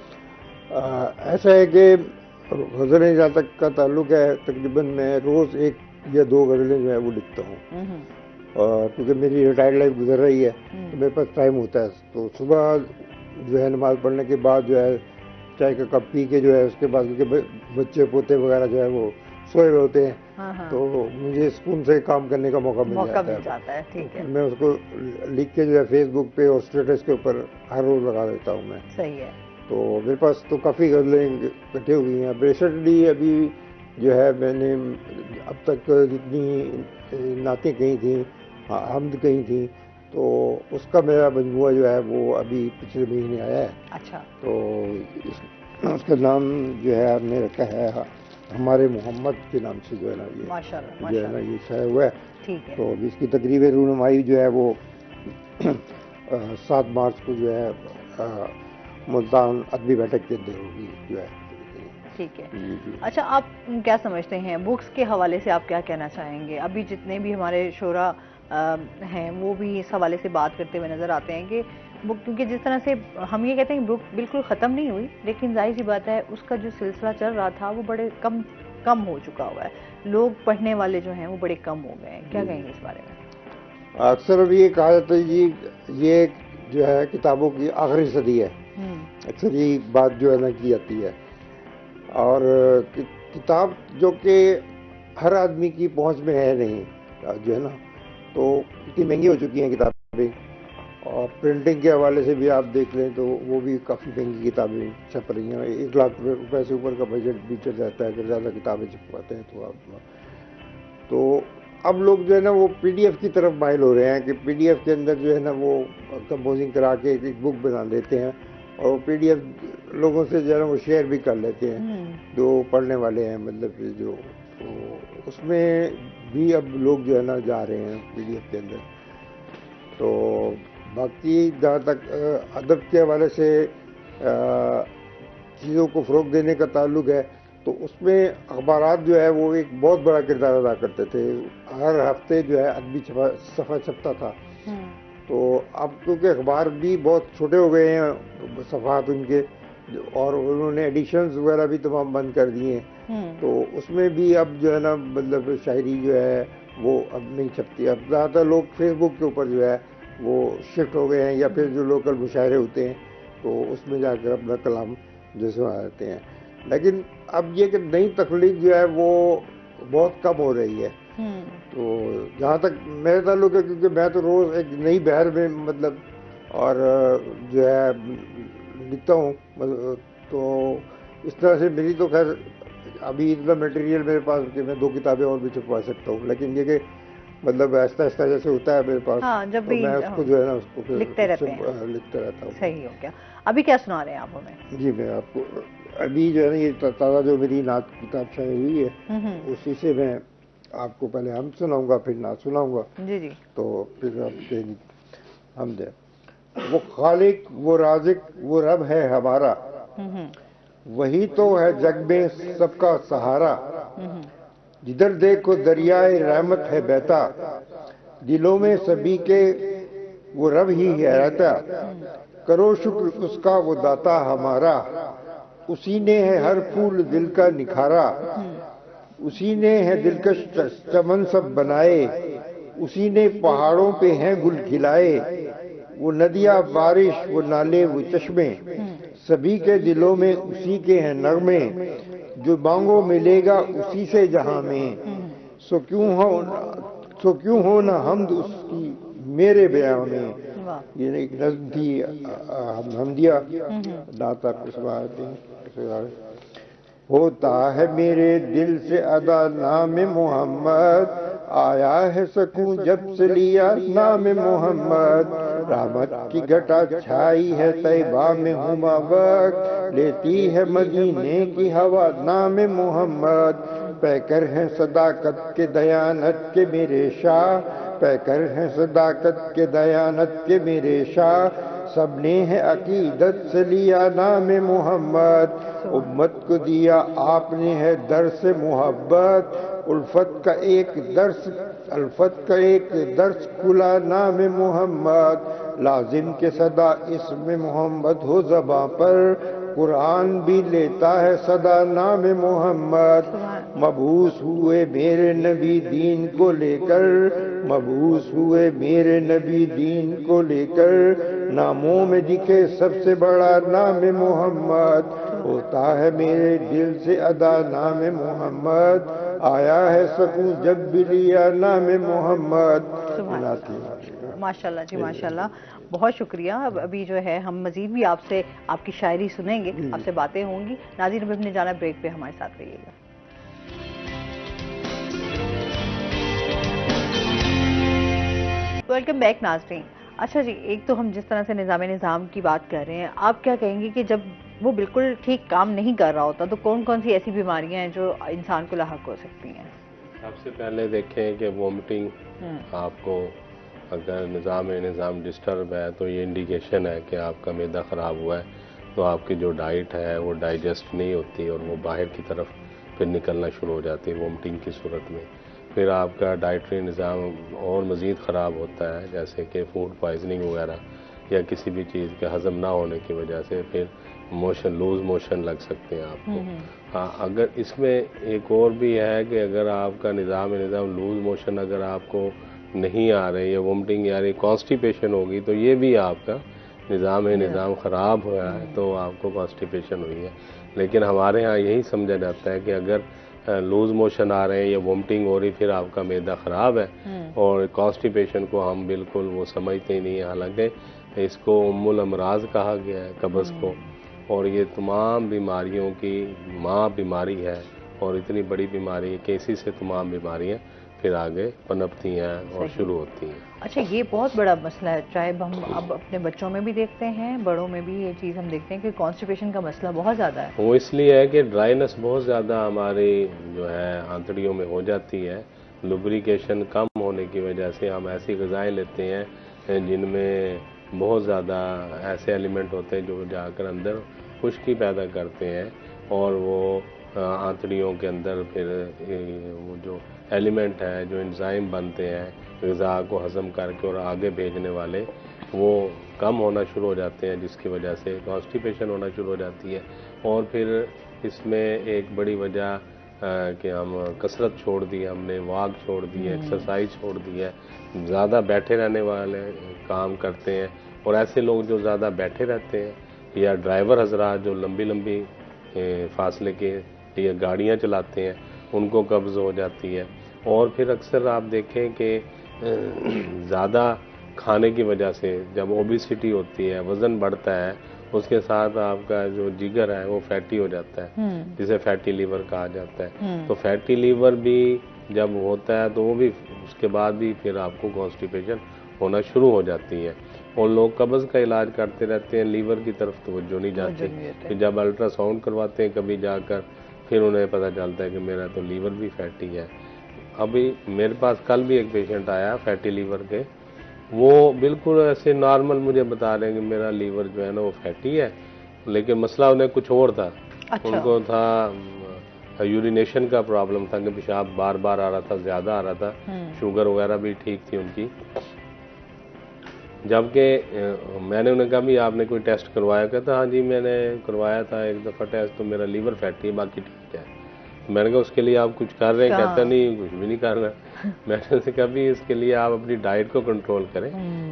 ایسا ہے کہ غزلیں جہاں تک کا تعلق ہے تقریباً میں روز 1 یا 2 غزلیں جو ہے وہ لکھتا ہوں، اور کیونکہ میری ریٹائرڈ لائف گزر رہی ہے تو میرے پاس ٹائم ہوتا ہے، تو صبح جو ہے نماز پڑھنے کے بعد جو ہے چائے کا کپ پی کے جو ہے اس کے بعد کیونکہ بچے پوتے وغیرہ جو ہے وہ سوئے ہوئے ہوتے ہیں تو مجھے سکون سے کام کرنے کا موقع مل جاتا ہے، ٹھیک ہے، میں اس کو لکھ کے جو ہے فیس بک پہ اور اسٹیٹس کے اوپر ہر روز لگا دیتا ہوں میں۔ صحیح ہے، تو میرے پاس تو کافی غزلیں اکٹھے ہوئی ہیں، ریسنٹلی ابھی جو ہے میں نے اب تک جتنی نعتیں کہی تھیں، حمد کہی تھیں، تو اس کا میرا مجموعہ جو ہے وہ ابھی پچھلے مہینے آیا ہے۔ اچھا، تو اس کا نام جو ہے ہم نے رکھا ہے ہمارے محمد کے نام سے جو ہے نا یہ جو ہے نا یہ شائع ہوا ہے، ٹھیک ہے، تو اس کی تقریب رونمائی جو ہے وہ 7 مارچ کو جو ہے ملتان ادبی بیٹھک کے اندر ہوگی جو ہے. ٹھیک ہے. اچھا آپ کیا سمجھتے ہیں بکس کے حوالے سے آپ کیا کہنا چاہیں گے؟ ابھی جتنے بھی ہمارے شعراء ہیں وہ بھی اس حوالے سے بات کرتے ہوئے نظر آتے ہیں کہ بک، کیونکہ جس طرح سے ہم یہ کہتے ہیں کہ بک بالکل ختم نہیں ہوئی، لیکن ظاہر سی بات ہے اس کا جو سلسلہ چل رہا تھا وہ بڑے کم ہو چکا ہوا ہے، لوگ پڑھنے والے جو ہیں وہ بڑے کم ہو گئے ہیں. کیا کہیں گے اس بارے میں؟ اکثر ابھی یہ کہا جاتا ہے جی یہ جو ہے کتابوں کی آخری صدی ہے، اکثر یہ بات جو ہے نا کی جاتی ہے. اور کتاب جو کہ ہر آدمی کی پہنچ میں ہے نہیں جو ہے نا، تو اتنی مہنگی ہو چکی ہیں کتابیں. اور پرنٹنگ کے حوالے سے بھی آپ دیکھ لیں تو وہ بھی کافی مہنگی کتابیں چھپ رہی ہیں. 1 لاکھ روپے سے اوپر کا بجٹ بھی چل جاتا ہے اگر زیادہ کتابیں چھپواتے ہیں تو آپ. تو اب لوگ جو ہے نا وہ پی ڈی ایف کی طرف مائل ہو رہے ہیں کہ پی ڈی ایف کے اندر جو ہے نا وہ کمپوزنگ کرا کے ایک بک بنا لیتے ہیں اور پی ڈی ایف لوگوں سے جو ہے نا وہ شیئر بھی کر لیتے ہیں جو پڑھنے والے ہیں. مطلب جو اس میں بھی اب لوگ جو ہے نا جا رہے ہیں پی ڈی ایف کے اندر. تو باقی جہاں تک ادب کے حوالے سے چیزوں کو فروغ دینے کا تعلق ہے تو اس میں اخبارات جو ہے وہ ایک بہت بڑا کردار ادا کرتے تھے. ہر ہفتے جو ہے ادبی صفحہ چھپتا تھا. تو اب کیونکہ اخبار بھی بہت چھوٹے ہو گئے ہیں صفحات ان کے، اور انہوں نے ایڈیشنز وغیرہ بھی تمام بند کر دیے ہیں، تو اس میں بھی اب جو ہے نا مطلب شاعری جو ہے وہ اب نہیں چھپتی. اب زیادہ تر لوگ فیس بک کے اوپر جو ہے وہ شفٹ ہو گئے ہیں، یا پھر جو لوکل مشاعرے ہوتے ہیں تو اس میں جا کر اپنا کلام جو سنا دیتے ہیں. لیکن اب یہ کہ نئی تخلیق جو ہے وہ بہت کم ہو رہی ہے. تو جہاں تک میرے تعلق ہے، کیونکہ میں تو روز ایک نئی بہر میں مطلب اور جو ہے لکھتا ہوں، تو اس طرح سے میری تو خیر ابھی اتنا میٹیریل میرے پاس کہ میں 2 کتابیں اور بھی چھپوا سکتا ہوں. لیکن یہ کہ مطلب آہستہ آہستہ جیسے ہوتا ہے میرے پاس جب بھی میں اس کو جو ہے نا اس کو لکھتے رہتا ہوں. صحیح ہو گیا. ابھی کیا سنا رہے ہیں آپ ہمیں؟ جی میں آپ کو ابھی جو ہے نا یہ تازہ جو میری نعت کتاب شائع ہوئی ہے اسی سے میں آپ کو پہلے ہم سناؤں گا پھر نعت سناؤں گا. جی. تو پھر آپ کے حمد ہے. وہ خالق، وہ رازق، وہ رب ہے ہمارا، وہی تو ہے جگ میں سب کا سہارا. جدھر دیکھو دریائے رحمت ہے بہتا، دلوں میں سبھی کے وہ رب ہی ہے رہتا. کرو شکر اس کا وہ داتا ہمارا، اسی نے ہے ہر پھول دل کا نکھارا. اسی نے ہے دلکش چمن سب بنائے، اسی نے پہاڑوں پہ ہیں گل کھلائے. وہ ندیاں بارش، وہ نالے، وہ چشمے، سبھی کے دلوں میں اسی کے ہیں نغمے. جو مانگو ملے گا اسی سے جہاں میں، سو کیوں ہو نہ حمد اس کی میرے بیاں میں. یہ ایک نظم تھی حمدیہ داتا ہوتا ہے میرے دل سے ادا نام محمد، آیا ہے سکون جب سے لیا نام محمد. رحمت کی گھٹا چھائی ہے طیبہ میں ہما وقت، لیتی ہے مدینے کی ہوا نام محمد. پیکر ہیں صداقت کے دیانت کے میرے شاہ، پیکر ہیں صداقت کے دیانت کے میرے شاہ. سب نے ہے عقیدت سے لیا نام محمد، امت کو دیا آپ نے ہے درس محبت. الفت کا ایک درس کھلا نام محمد. لازم کے صدا اسم محمد ہو زباں پر، قرآن بھی لیتا ہے صدا نام محمد. مبعوث ہوئے میرے نبی دین کو لے کر، مبعوث ہوئے میرے نبی دین کو لے کر، ناموں میں دکھے سب سے بڑا نام محمد. ہوتا ہے میرے دل سے ادا نام محمد، آیا ہے سکون جب بھی لیا نام محمد. ماشاءاللہ جی ماشاءاللہ، بہت شکریہ. ابھی جو ہے ہم مزید بھی آپ سے آپ کی شاعری سنیں گے، آپ سے باتیں ہوں گی. ناظرین ابھی اپنے جانا بریک پہ، ہمارے ساتھ رہیے گا. ویلکم بیک ناظرین. اچھا جی، ایک تو ہم جس طرح سے نظام کی بات کر رہے ہیں، آپ کیا کہیں گے کہ جب وہ بالکل ٹھیک کام نہیں کر رہا ہوتا تو کون کون سی ایسی بیماریاں ہیں جو انسان کو لاحق ہو سکتی ہیں؟ سب سے پہلے دیکھیں کہ وومٹنگ آپ کو اگر نظام ڈسٹرب ہے تو یہ انڈیکیشن ہے کہ آپ کا معدہ خراب ہوا ہے، تو آپ کی جو ڈائٹ ہے وہ ڈائجسٹ نہیں ہوتی اور وہ باہر کی طرف پھر نکلنا شروع ہو جاتی ہے وومٹنگ کی صورت میں. پھر آپ کا ڈائٹری نظام اور مزید خراب ہوتا ہے، جیسے کہ فوڈ پوائزننگ وغیرہ یا کسی بھی چیز کے ہضم نہ ہونے کی وجہ سے پھر لوز موشن لگ سکتے ہیں آپ کو. ہاں، اگر اس میں ایک اور بھی ہے کہ اگر آپ کا نظام لوز موشن اگر آپ کو نہیں آ رہے یا وومٹنگ یا کانسٹیپیشن ہوگی تو یہ بھی آپ کا نظام خراب ہوا ہے، تو آپ کو کانسٹیپیشن ہوئی ہے. لیکن ہمارے ہاں یہی سمجھا جاتا ہے کہ اگر لوز موشن آ رہے ہیں یا وومٹنگ ہو رہی پھر آپ کا معدہ خراب ہے، اور کانسٹیپیشن کو ہم بالکل وہ سمجھتے ہی نہیں ہیں. حالانکہ اس کو ام الامراض کہا گیا ہے، قبض کو، اور یہ تمام بیماریوں کی ماں بیماری ہے، اور اتنی بڑی بیماری ہے کہ اسی سے تمام بیماریاں پھر آگے پنپتی ہیں اور شروع ہوتی ہیں. اچھا، یہ بہت بڑا مسئلہ ہے، چاہے ہم اب اپنے بچوں میں بھی دیکھتے ہیں، بڑوں میں بھی یہ چیز ہم دیکھتے ہیں کہ کانسٹیپیشن کا مسئلہ بہت زیادہ ہے. وہ اس لیے ہے کہ ڈرائینس بہت زیادہ ہماری جو ہے آنتڑیوں میں ہو جاتی ہے. لوبریکیشن کم ہونے کی وجہ سے ہم ایسی غذائیں لیتے ہیں جن میں بہت زیادہ ایسے ایلیمنٹ ہوتے ہیں جو جا کر اندر خشکی پیدا کرتے ہیں، اور وہ آنتڑیوں کے اندر پھر وہ جو ایلیمنٹ ہے، جو انزائم بنتے ہیں غذا کو ہضم کر کے اور آگے بھیجنے والے، وہ کم ہونا شروع ہو جاتے ہیں، جس کی وجہ سے کانسٹیپیشن ہونا شروع ہو جاتی ہے. اور پھر اس میں ایک بڑی وجہ کہ ہم کسرت چھوڑ دی، ہم نے واک چھوڑ دی ہے، ایکسرسائز چھوڑ دی ہے، زیادہ بیٹھے رہنے والے کام کرتے ہیں. اور ایسے لوگ جو زیادہ بیٹھے رہتے ہیں، یا ڈرائیور حضرات جو لمبی فاصلے کے لیے گاڑیاں چلاتے ہیں، ان کو قبض ہو جاتی ہے. اور پھر اکثر آپ دیکھیں کہ زیادہ کھانے کی وجہ سے جب اوبیسٹی ہوتی ہے، وزن بڑھتا ہے، اس کے ساتھ آپ کا جو جگر ہے وہ فیٹی ہو جاتا ہے، جسے فیٹی لیور کہا جاتا ہے. تو فیٹی لیور بھی جب ہوتا ہے تو وہ بھی اس کے بعد بھی پھر آپ کو کانسٹیپیشن ہونا شروع ہو جاتی ہے. اور لوگ قبض کا علاج کرتے رہتے ہیں، لیور کی طرف توجہ نہیں جاتی. پھر جب الٹرا ساؤنڈ کرواتے ہیں کبھی جا کر، پھر انہیں پتہ چلتا ہے کہ میرا تو لیور بھی فیٹی ہے. ابھی میرے پاس کل بھی ایک پیشنٹ آیا فیٹی لیور کے، وہ بالکل ایسے نارمل مجھے بتا رہے ہیں کہ میرا لیور جو ہے نا وہ فیٹی ہے، لیکن مسئلہ انہیں کچھ اور تھا. ان کو تھا یورینیشن کا پرابلم تھا کہ پیشاب بار بار آ رہا تھا، زیادہ آ رہا تھا، شوگر وغیرہ بھی ٹھیک تھی ان کی. جبکہ میں نے انہیں کہا بھی آپ نے کوئی ٹیسٹ کروایا؟ کہتا ہاں جی میں نے کروایا تھا ایک دفعہ ٹیسٹ، تو میرا لیور فیٹی ہے، باقی ٹھیک ہے. میں نے کہا اس کے لیے آپ کچھ کر رہے ہیں؟ کہتا نہیں کچھ بھی نہیں کر رہا. میں نے کہا بھی اس کے لیے آپ اپنی ڈائٹ کو کنٹرول کریں.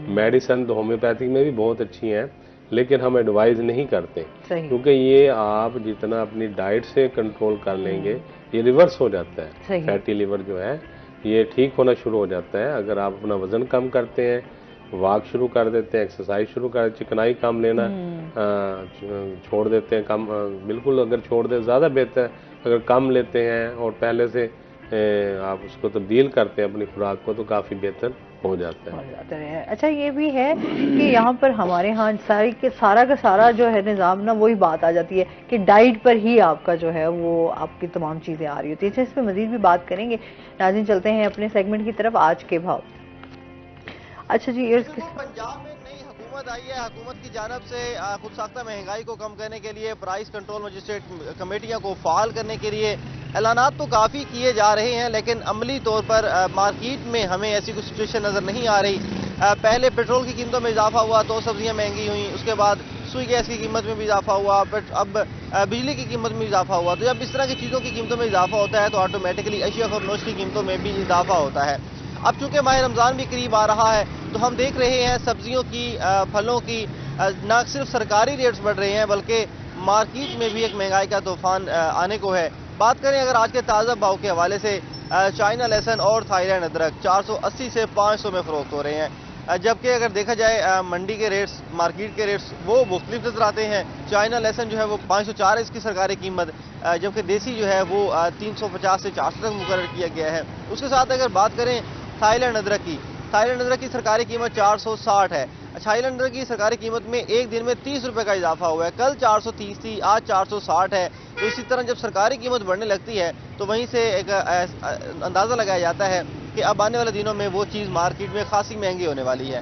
میڈیسن تو ہومیوپیتھک میں بھی بہت اچھی ہیں، لیکن ہم ایڈوائز نہیں کرتے، کیونکہ یہ آپ جتنا اپنی ڈائٹ سے کنٹرول کر لیں گے یہ ریورس ہو جاتا ہے. فیٹی لیور جو ہے یہ ٹھیک ہونا شروع ہو جاتا ہے اگر آپ اپنا وزن کم کرتے ہیں، واک شروع کر دیتے ہیں، ایکسرسائز شروع کر دیتے ہیں، چکنائی کم لینا چھوڑ دیتے ہیں، کم بالکل اگر چھوڑ دیں زیادہ بہتر ہے. اگر کم لیتے ہیں اور پہلے سے آپ اس کو تبدیل کرتے ہیں اپنی خوراک کو تو کافی بہتر ہو جاتا ہے. اچھا، یہ بھی ہے کہ یہاں پر ہمارے ہاں سارا کا سارا جو ہے نظام نا وہی بات آ جاتی ہے کہ ڈائٹ پر ہی آپ کا جو ہے وہ آپ کی تمام چیزیں آ رہی ہوتی ہیں. اچھا، اس پہ مزید بھی بات کریں گے. ناظرین چلتے ہیں اپنے سیگمنٹ کی طرف، آج کے بھاؤ. اچھا جی، پنجاب میں نئی حکومت آئی ہے. حکومت کی جانب سے خود ساختہ مہنگائی کو کم کرنے کے لیے، پرائس کنٹرول مجسٹریٹ کمیٹیاں کو فعال کرنے کے لیے اعلانات تو کافی کیے جا رہے ہیں، لیکن عملی طور پر مارکیٹ میں ہمیں ایسی کوئی سچویشن نظر نہیں آ رہی. پہلے پیٹرول کی قیمتوں میں اضافہ ہوا تو سبزیاں مہنگی ہوئیں، اس کے بعد سوئی گیس کی قیمت میں بھی اضافہ ہوا، اب بجلی کی قیمت میں اضافہ ہوا. تو جب اس طرح کی چیزوں کی قیمتوں میں اضافہ ہوتا ہے تو آٹومیٹکلی اشیاء اور نوش کی قیمتوں میں بھی اضافہ ہوتا ہے. اب چونکہ ماہ رمضان بھی قریب آ رہا ہے تو ہم دیکھ رہے ہیں سبزیوں کی، پھلوں کی نہ صرف سرکاری ریٹس بڑھ رہے ہیں بلکہ مارکیٹ میں بھی ایک مہنگائی کا طوفان آنے کو ہے. بات کریں اگر آج کے تازہ بھاؤ کے حوالے سے، چائنا لہسن اور تھائی لینڈ ادرک 480 سے 500 میں فروخت ہو رہے ہیں، جبکہ اگر دیکھا جائے منڈی کے ریٹس، مارکیٹ کے ریٹس وہ مختلف نظر آتے ہیں. چائنا لہسن جو ہے وہ 504 ہے اس کی سرکاری قیمت، جبکہ دیسی جو ہے وہ 350 سے 400 تک مقرر کیا گیا ہے. اس کے ساتھ اگر بات کریں تھائی لینڈ ادرک کی سرکاری قیمت 460 ہے. تھائی لینڈ ادرک کی سرکاری قیمت میں ایک دن میں 30 روپے کا اضافہ ہوا ہے. کل 430 تھی، آج 460 ہے. تو اسی طرح جب سرکاری قیمت بڑھنے لگتی ہے تو وہیں سے ایک اندازہ لگایا جاتا ہے کہ اب آنے والے دنوں میں وہ چیز مارکیٹ میں خاصی مہنگی ہونے والی ہے۔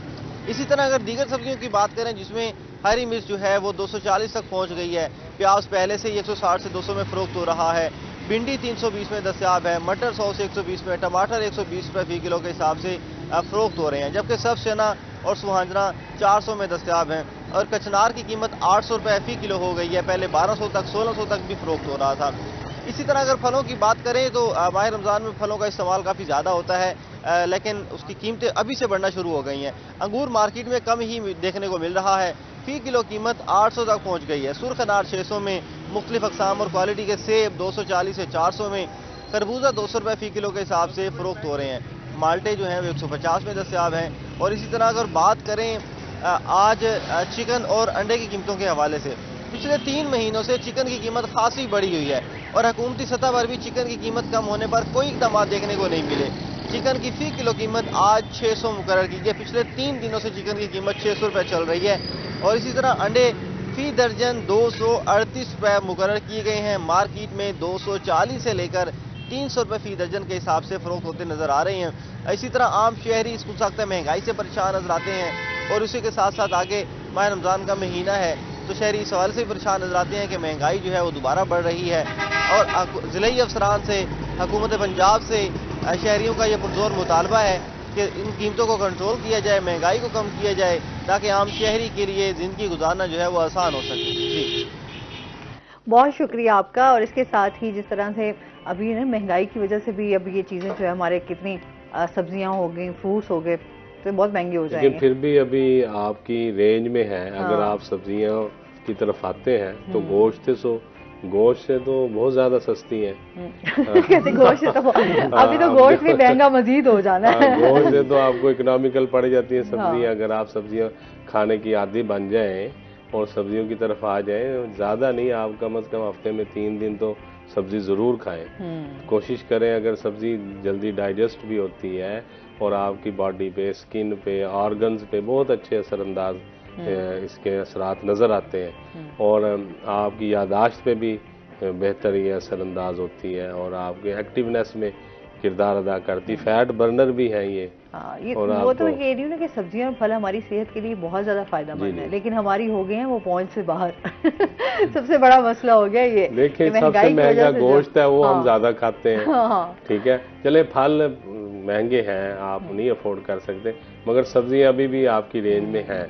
اسی طرح اگر دیگر سبزیوں کی بات کریں جس میں ہری مرچ جو ہے وہ 240 تک پہنچ گئی ہے، پیاز پہلے سے 160 سے 200 میں فروخت ہو رہا ہے، بھنڈی 320 میں دستیاب ہے، مٹر 100 سے 120 میں، ٹماٹر 120 روپے فی کلو کے حساب سے فروخت ہو رہے ہیں، جبکہ سب چنا اور سوہنجنا 400 میں دستیاب ہیں، اور کچنار کی قیمت 800 روپے فی کلو ہو گئی ہے، پہلے 1200 تک 1600 تک بھی فروخت ہو رہا تھا۔ اسی طرح اگر پھلوں کی بات کریں تو ماہ رمضان میں پھلوں کا استعمال کافی زیادہ ہوتا ہے، لیکن اس کی قیمتیں ابھی سے بڑھنا شروع ہو گئی ہیں۔ انگور مارکیٹ میں کم ہی دیکھنے کو مل رہا ہے، فی کلو قیمت 800 تک پہنچ گئی ہے، سرخ انار 600 میں، مختلف اقسام اور کوالٹی کے سیب 240 سے 400 میں، خربوزہ 200 روپے فی کلو کے حساب سے فروخت ہو رہے ہیں، مالٹے جو ہیں وہ 150 میں دستیاب ہیں۔ اور اسی طرح اگر بات کریں آج چکن اور انڈے کی قیمتوں کے حوالے سے، پچھلے 3 مہینوں سے چکن کی قیمت خاصی بڑھی ہوئی ہے، اور حکومتی سطح پر بھی چکن کی قیمت کم ہونے پر کوئی اقدامات دیکھنے کو نہیں ملے۔ چکن کی فی کلو قیمت آج 600 مقرر کی گئی، پچھلے 3 دنوں سے چکن کی قیمت 600 روپے چل رہی ہے، اور اسی طرح انڈے فی درجن 238 روپے مقرر کیے گئے ہیں، مارکیٹ میں 240 سے لے کر 300 روپے فی درجن کے حساب سے فروخت ہوتے نظر آ رہے ہیں۔ اسی طرح عام شہری اس سخت مہنگائی سے پریشان نظر آتے ہیں، اور اسی کے ساتھ ساتھ آگے ماہ رمضان کا مہینہ ہے تو شہری اس حوالے سے پریشان نظر آتے ہیں کہ مہنگائی جو ہے وہ دوبارہ بڑھ رہی ہے، اور ضلعی افسران سے، حکومت پنجاب سے شہریوں کا یہ پرزور مطالبہ ہے کہ ان قیمتوں کو کنٹرول کیا جائے، مہنگائی کو کم کیا جائے، تاکہ عام شہری کے لیے زندگی گزارنا جو ہے وہ آسان ہو سکے۔ جی بہت شکریہ آپ کا۔ اور اس کے ساتھ ہی جس طرح سے ابھی مہنگائی کی وجہ سے بھی اب یہ چیزیں جو ہے ہمارے کتنی سبزیاں ہو گئیں، فروٹس ہو گئے تو بہت مہنگے ہو جائیں گے، لیکن پھر بھی ابھی آپ کی رینج میں ہے۔ اگر آپ سبزیاں کی طرف آتے ہیں تو گوشت سے تو بہت زیادہ سستی ہیں۔ کہتے گوشت تو ابھی تو گوشت بھی مہنگا مزید ہو جانا ہے، گوشت سے تو آپ کو اکنامیکل پڑ جاتی ہیں سبزیاں۔ اگر آپ سبزیاں کھانے کی عادی بن جائیں اور سبزیوں کی طرف آ جائیں، زیادہ نہیں، آپ کم از کم ہفتے میں 3 دن تو سبزی ضرور کھائیں۔ کوشش کریں، اگر سبزی جلدی ڈائجسٹ بھی ہوتی ہے اور آپ کی باڈی پہ، اسکن پہ، آرگنز پہ بہت اچھے اثر انداز اس کے اثرات نظر آتے ہیں، اور آپ کی یادداشت پہ بھی بہتر یہ اثر انداز ہوتی ہے، اور آپ کے ایکٹیونیس میں کردار ادا کرتی، فیٹ برنر بھی ہیں یہ۔ وہ تو میں کہہ رہی ہوں نا کہ سبزیاں اور پھل ہماری صحت کے لیے بہت زیادہ فائدہ مند ہے، لیکن ہماری ہو گئے ہیں وہ پوائنٹ سے باہر۔ سب سے بڑا مسئلہ ہو گیا یہ، دیکھیں سب سے مہنگا گوشت ہے وہ ہم زیادہ کھاتے ہیں، ٹھیک ہے، چلے پھل مہنگے ہیں، آپ نہیں افورڈ کر سکتے، مگر سبزیاں ابھی بھی آپ کی رینج میں ہیں،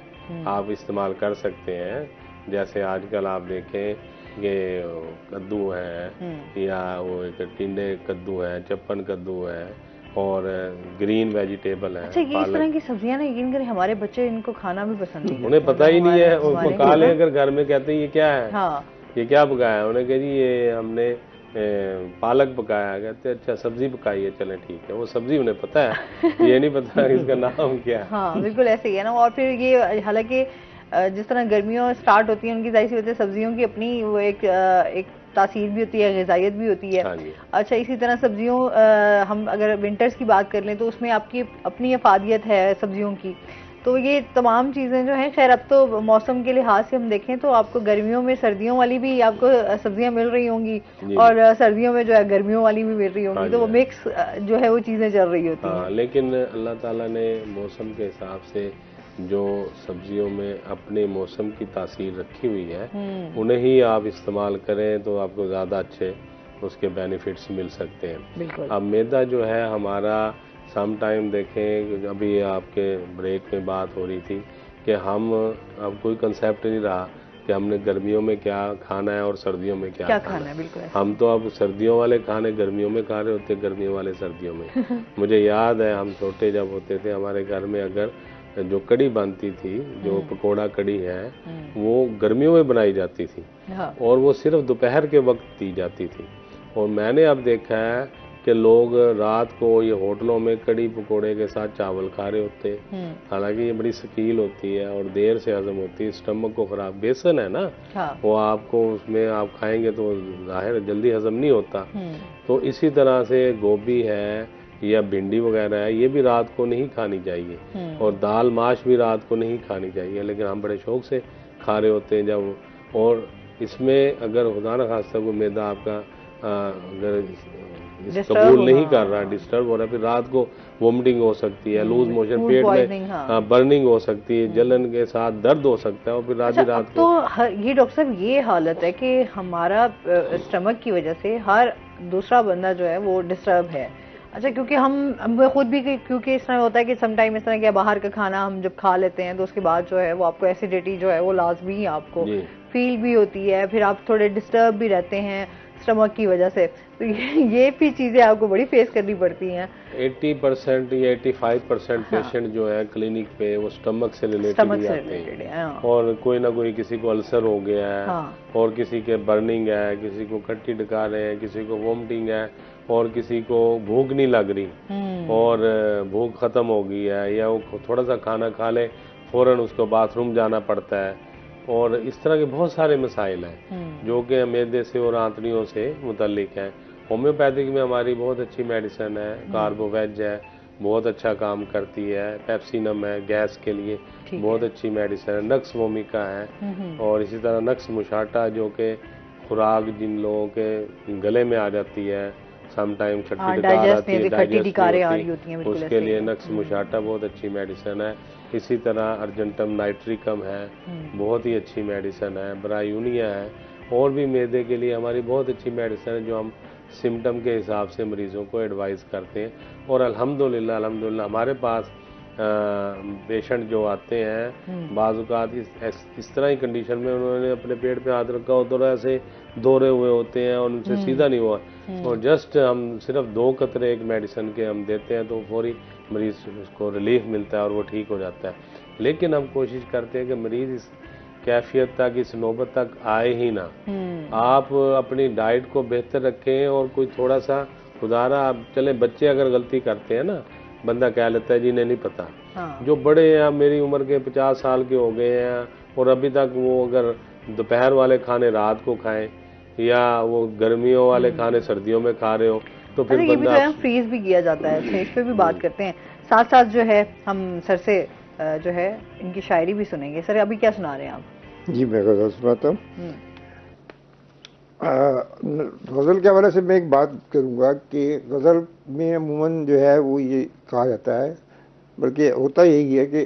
آپ استعمال کر سکتے ہیں۔ جیسے آج کل آپ دیکھیں کہ کدو ہے، یا وہ ایک ٹنڈے کدو ہے، چپن کدو ہے، اور گرین ویجیٹیبل ہے۔ اچھا، یہ اس طرح کی سبزیاں نا یقین کریں ہمارے بچے ان کو کھانا بھی پسند نہیں، انہیں پتہ ہی نہیں ہے، وہ پکا لیں اگر گھر میں، کہتے ہیں یہ کیا ہے، یہ کیا پکایا ہے، انہیں کہ جی یہ ہم نے پالک پکایا، کہتے ہیں اچھا سبزی پکائی ہے، چلیں ٹھیک ہے، وہ سبزی انہیں پتہ ہے، یہ نہیں پتہ اس کا نام کیا ہے۔ ہاں بالکل ایسے ہی ہے نا۔ اور پھر یہ حالانکہ جس طرح گرمیوں سٹارٹ ہوتی ہیں ان کی ظاہر سی وجہ سے سبزیوں کی اپنی وہ ایک تاثیر بھی ہوتی ہے، غذائیت بھی ہوتی ہے۔ اچھا، اسی طرح سبزیوں ہم اگر ونٹرز کی بات کر لیں تو اس میں آپ کی اپنی افادیت ہے سبزیوں کی، تو یہ تمام چیزیں جو ہیں، خیر اب تو موسم کے لحاظ سے ہم دیکھیں تو آپ کو گرمیوں میں سردیوں والی بھی آپ کو سبزیاں مل رہی ہوں گی، اور سردیوں میں جو ہے گرمیوں والی بھی مل رہی ہوں گی، تو وہ مکس جو ہے وہ چیزیں چل رہی ہوتی ہیں۔ لیکن اللہ تعالیٰ نے موسم کے حساب سے جو سبزیوں میں اپنے موسم کی تاثیر رکھی ہوئی ہے انہیں ہی آپ استعمال کریں تو آپ کو زیادہ اچھے اس کے بینیفٹس مل سکتے ہیں۔ اب میدا جو ہے ہمارا سم ٹائم دیکھیں، ابھی آپ کے بریک میں بات ہو رہی تھی کہ ہم اب کوئی کنسیپٹ نہیں رہا کہ ہم نے گرمیوں میں کیا کھانا ہے اور سردیوں میں کیا کھانا ہے۔ بالکل ہم تو اب سردیوں والے کھانے گرمیوں میں کھا رہے ہوتے، گرمیوں والے سردیوں میں۔ مجھے یاد ہے ہم چھوٹے جب ہوتے تھے ہمارے گھر میں اگر جو کڑی بنتی تھی، جو پکوڑا کڑی ہے، وہ گرمیوں میں بنائی جاتی تھی اور وہ صرف دوپہر کے وقت دی جاتی تھی، اور میں نے اب دیکھا ہے کہ لوگ رات کو یہ ہوٹلوں میں کڑی پکوڑے کے ساتھ چاول کھا رہے ہوتے، حالانکہ یہ بڑی ثقیل ہوتی ہے اور دیر سے ہضم ہوتی ہے، اسٹمک کو خراب، بیسن ہے نا وہ آپ کو اس میں آپ کھائیں گے تو ظاہر جلدی ہضم نہیں ہوتا۔ تو اسی طرح سے گوبھی ہے یا بھنڈی وغیرہ ہے، یہ بھی رات کو نہیں کھانی چاہیے، اور دال ماش بھی رات کو نہیں کھانی چاہیے، لیکن ہم بڑے شوق سے کھا رہے ہوتے ہیں جب، اور اس میں اگر خدا نخواستہ کوئی میدا آپ کا اگر قبول نہیں کر رہا، ڈسٹرب ہو رہا ہے، پھر رات کو وومٹنگ ہو سکتی ہے، لوز موشن، پیٹ میں برننگ ہو سکتی ہے، جلن کے ساتھ درد ہو سکتا ہے، اور پھر رات کو تو یہ ڈاکٹر صاحب یہ حالت ہے کہ ہمارا اسٹمک کی وجہ سے ہر دوسرا بندہ جو ہے وہ ڈسٹرب ہے. اچھا کیونکہ ہم خود بھی کیونکہ اس طرح ہوتا ہے کہ سم ٹائم اس طرح کیا باہر کا کھانا ہم جب کھا لیتے ہیں تو اس کے بعد جو ہے وہ آپ کو ایسیڈیٹی جو ہے وہ لازمی آپ کو فیل بھی ہوتی ہے، پھر آپ تھوڑے ڈسٹرب بھی رہتے ہیں اسٹمک کی وجہ سے، تو یہ بھی چیزیں آپ کو بڑی فیس کرنی پڑتی ہیں. 80% یا 85% پیشنٹ جو ہے کلینک پہ وہ اسٹمک سے ریلیٹڈ ہی آتے ہیں، اور کوئی نہ کوئی کسی کو السر ہو گیا ہے، اور کسی کے برننگ ہے، کسی کو کھٹی ڈکار ہے، کسی کو وومٹنگ ہے، اور کسی کو بھوک نہیں لگ رہی اور بھوک ختم ہو گئی ہے، یا وہ تھوڑا سا کھانا کھا لے فوراً اس کو باتھ روم جانا پڑتا ہے. اور اس طرح کے بہت سارے مسائل ہیں جو کہ معدے سے اور آنتڑیوں سے متعلق ہیں. ہومیوپیتھک میں ہماری بہت اچھی میڈیسن ہے، کاربو ویج ہے، بہت اچھا کام کرتی ہے، پیپسینم ہے گیس کے لیے بہت اچھی میڈیسن ہے، نکس وومیکا ہے، اور اسی طرح نکس مشاٹا جو کہ خوراک جن لوگوں کے گلے میں آ جاتی ہے، سم ٹائم چھٹی ڈکار آتی ہے، ڈائجسٹ ہوتی ہے، اس کے لیے نکس مشاٹا بہت اچھی میڈیسن ہے. اسی طرح ارجنٹم نائٹریکم ہے، بہت ہی اچھی میڈیسن ہے. برایونیا ہے، اور بھی معدے کے لیے ہماری بہت اچھی میڈیسن ہے جو ہم سمٹم کے حساب سے مریضوں کو ایڈوائز کرتے ہیں. اور الحمدللہ ہمارے پاس پیشنٹ جو آتے ہیں بعض اوقات اس طرح ہی کنڈیشن میں انہوں نے اپنے پیٹ پہ ہاتھ رکھا ہوتا ہے، ایسے دورے ہوئے ہوتے ہیں اور ان سے سیدھا نہیں ہوا، اور جسٹ ہم صرف 2 قطرے ایک میڈیسن کے ہم دیتے ہیں تو فوری مریض اس کو ریلیف ملتا ہے اور وہ ٹھیک ہو جاتا ہے. لیکن ہم کوشش کرتے ہیں کہ مریض اس کیفیت تک، اس نوبت تک آئے ہی نہ. آپ اپنی ڈائٹ کو بہتر رکھیں، اور کوئی تھوڑا سا خدارا آپ چلیں، بچے اگر غلطی کرتے ہیں نا بندہ کہہ لیتا ہے جی انہیں نہیں پتا، جو بڑے ہیں میری عمر کے 50 سال کے ہو گئے ہیں اور ابھی تک وہ اگر دوپہر والے کھانے رات کو کھائیں یا وہ گرمیوں والے کھانے سردیوں میں کھا رہے ہو تو پھر یہ بھی جو ہے فریز بھی کیا جاتا ہے. اچھا اس پہ بھی بات کرتے ہیں، ساتھ ساتھ جو ہے ہم سر سے جو ہے ان کی شاعری بھی سنیں گے. سر ابھی کیا سنا رہے ہیں آپ؟ جی میں غزل سناتا ہوں. غزل کے حوالے سے میں ایک بات کروں گا کہ غزل میں عموماً جو ہے وہ یہ کہا جاتا ہے، بلکہ ہوتا یہی ہے کہ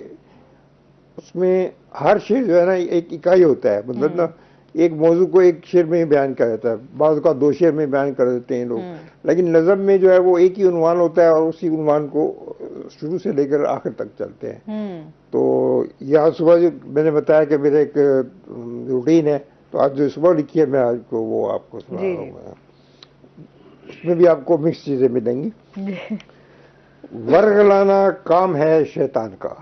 اس میں ہر شعر جو ہے نا ایک اکائی ہوتا ہے، مطلب نا ایک موضوع کو ایک شعر میں ہی بیان کر دیتا ہے، بعض کا 2 شعر میں بیان کر دیتے ہیں لوگ، لیکن نظم میں جو ہے وہ ایک ہی عنوان ہوتا ہے اور اسی عنوان کو شروع سے لے کر آخر تک چلتے ہیں. تو یہاں صبح جو میں نے بتایا کہ میرا ایک روٹین ہے، تو آج جو صبح لکھی ہے میں آج کو وہ آپ کو سنا رہا ہوں. اس میں بھی آپ کو مکس چیزیں ملیں گی. ورگلانا کام ہے شیطان کا،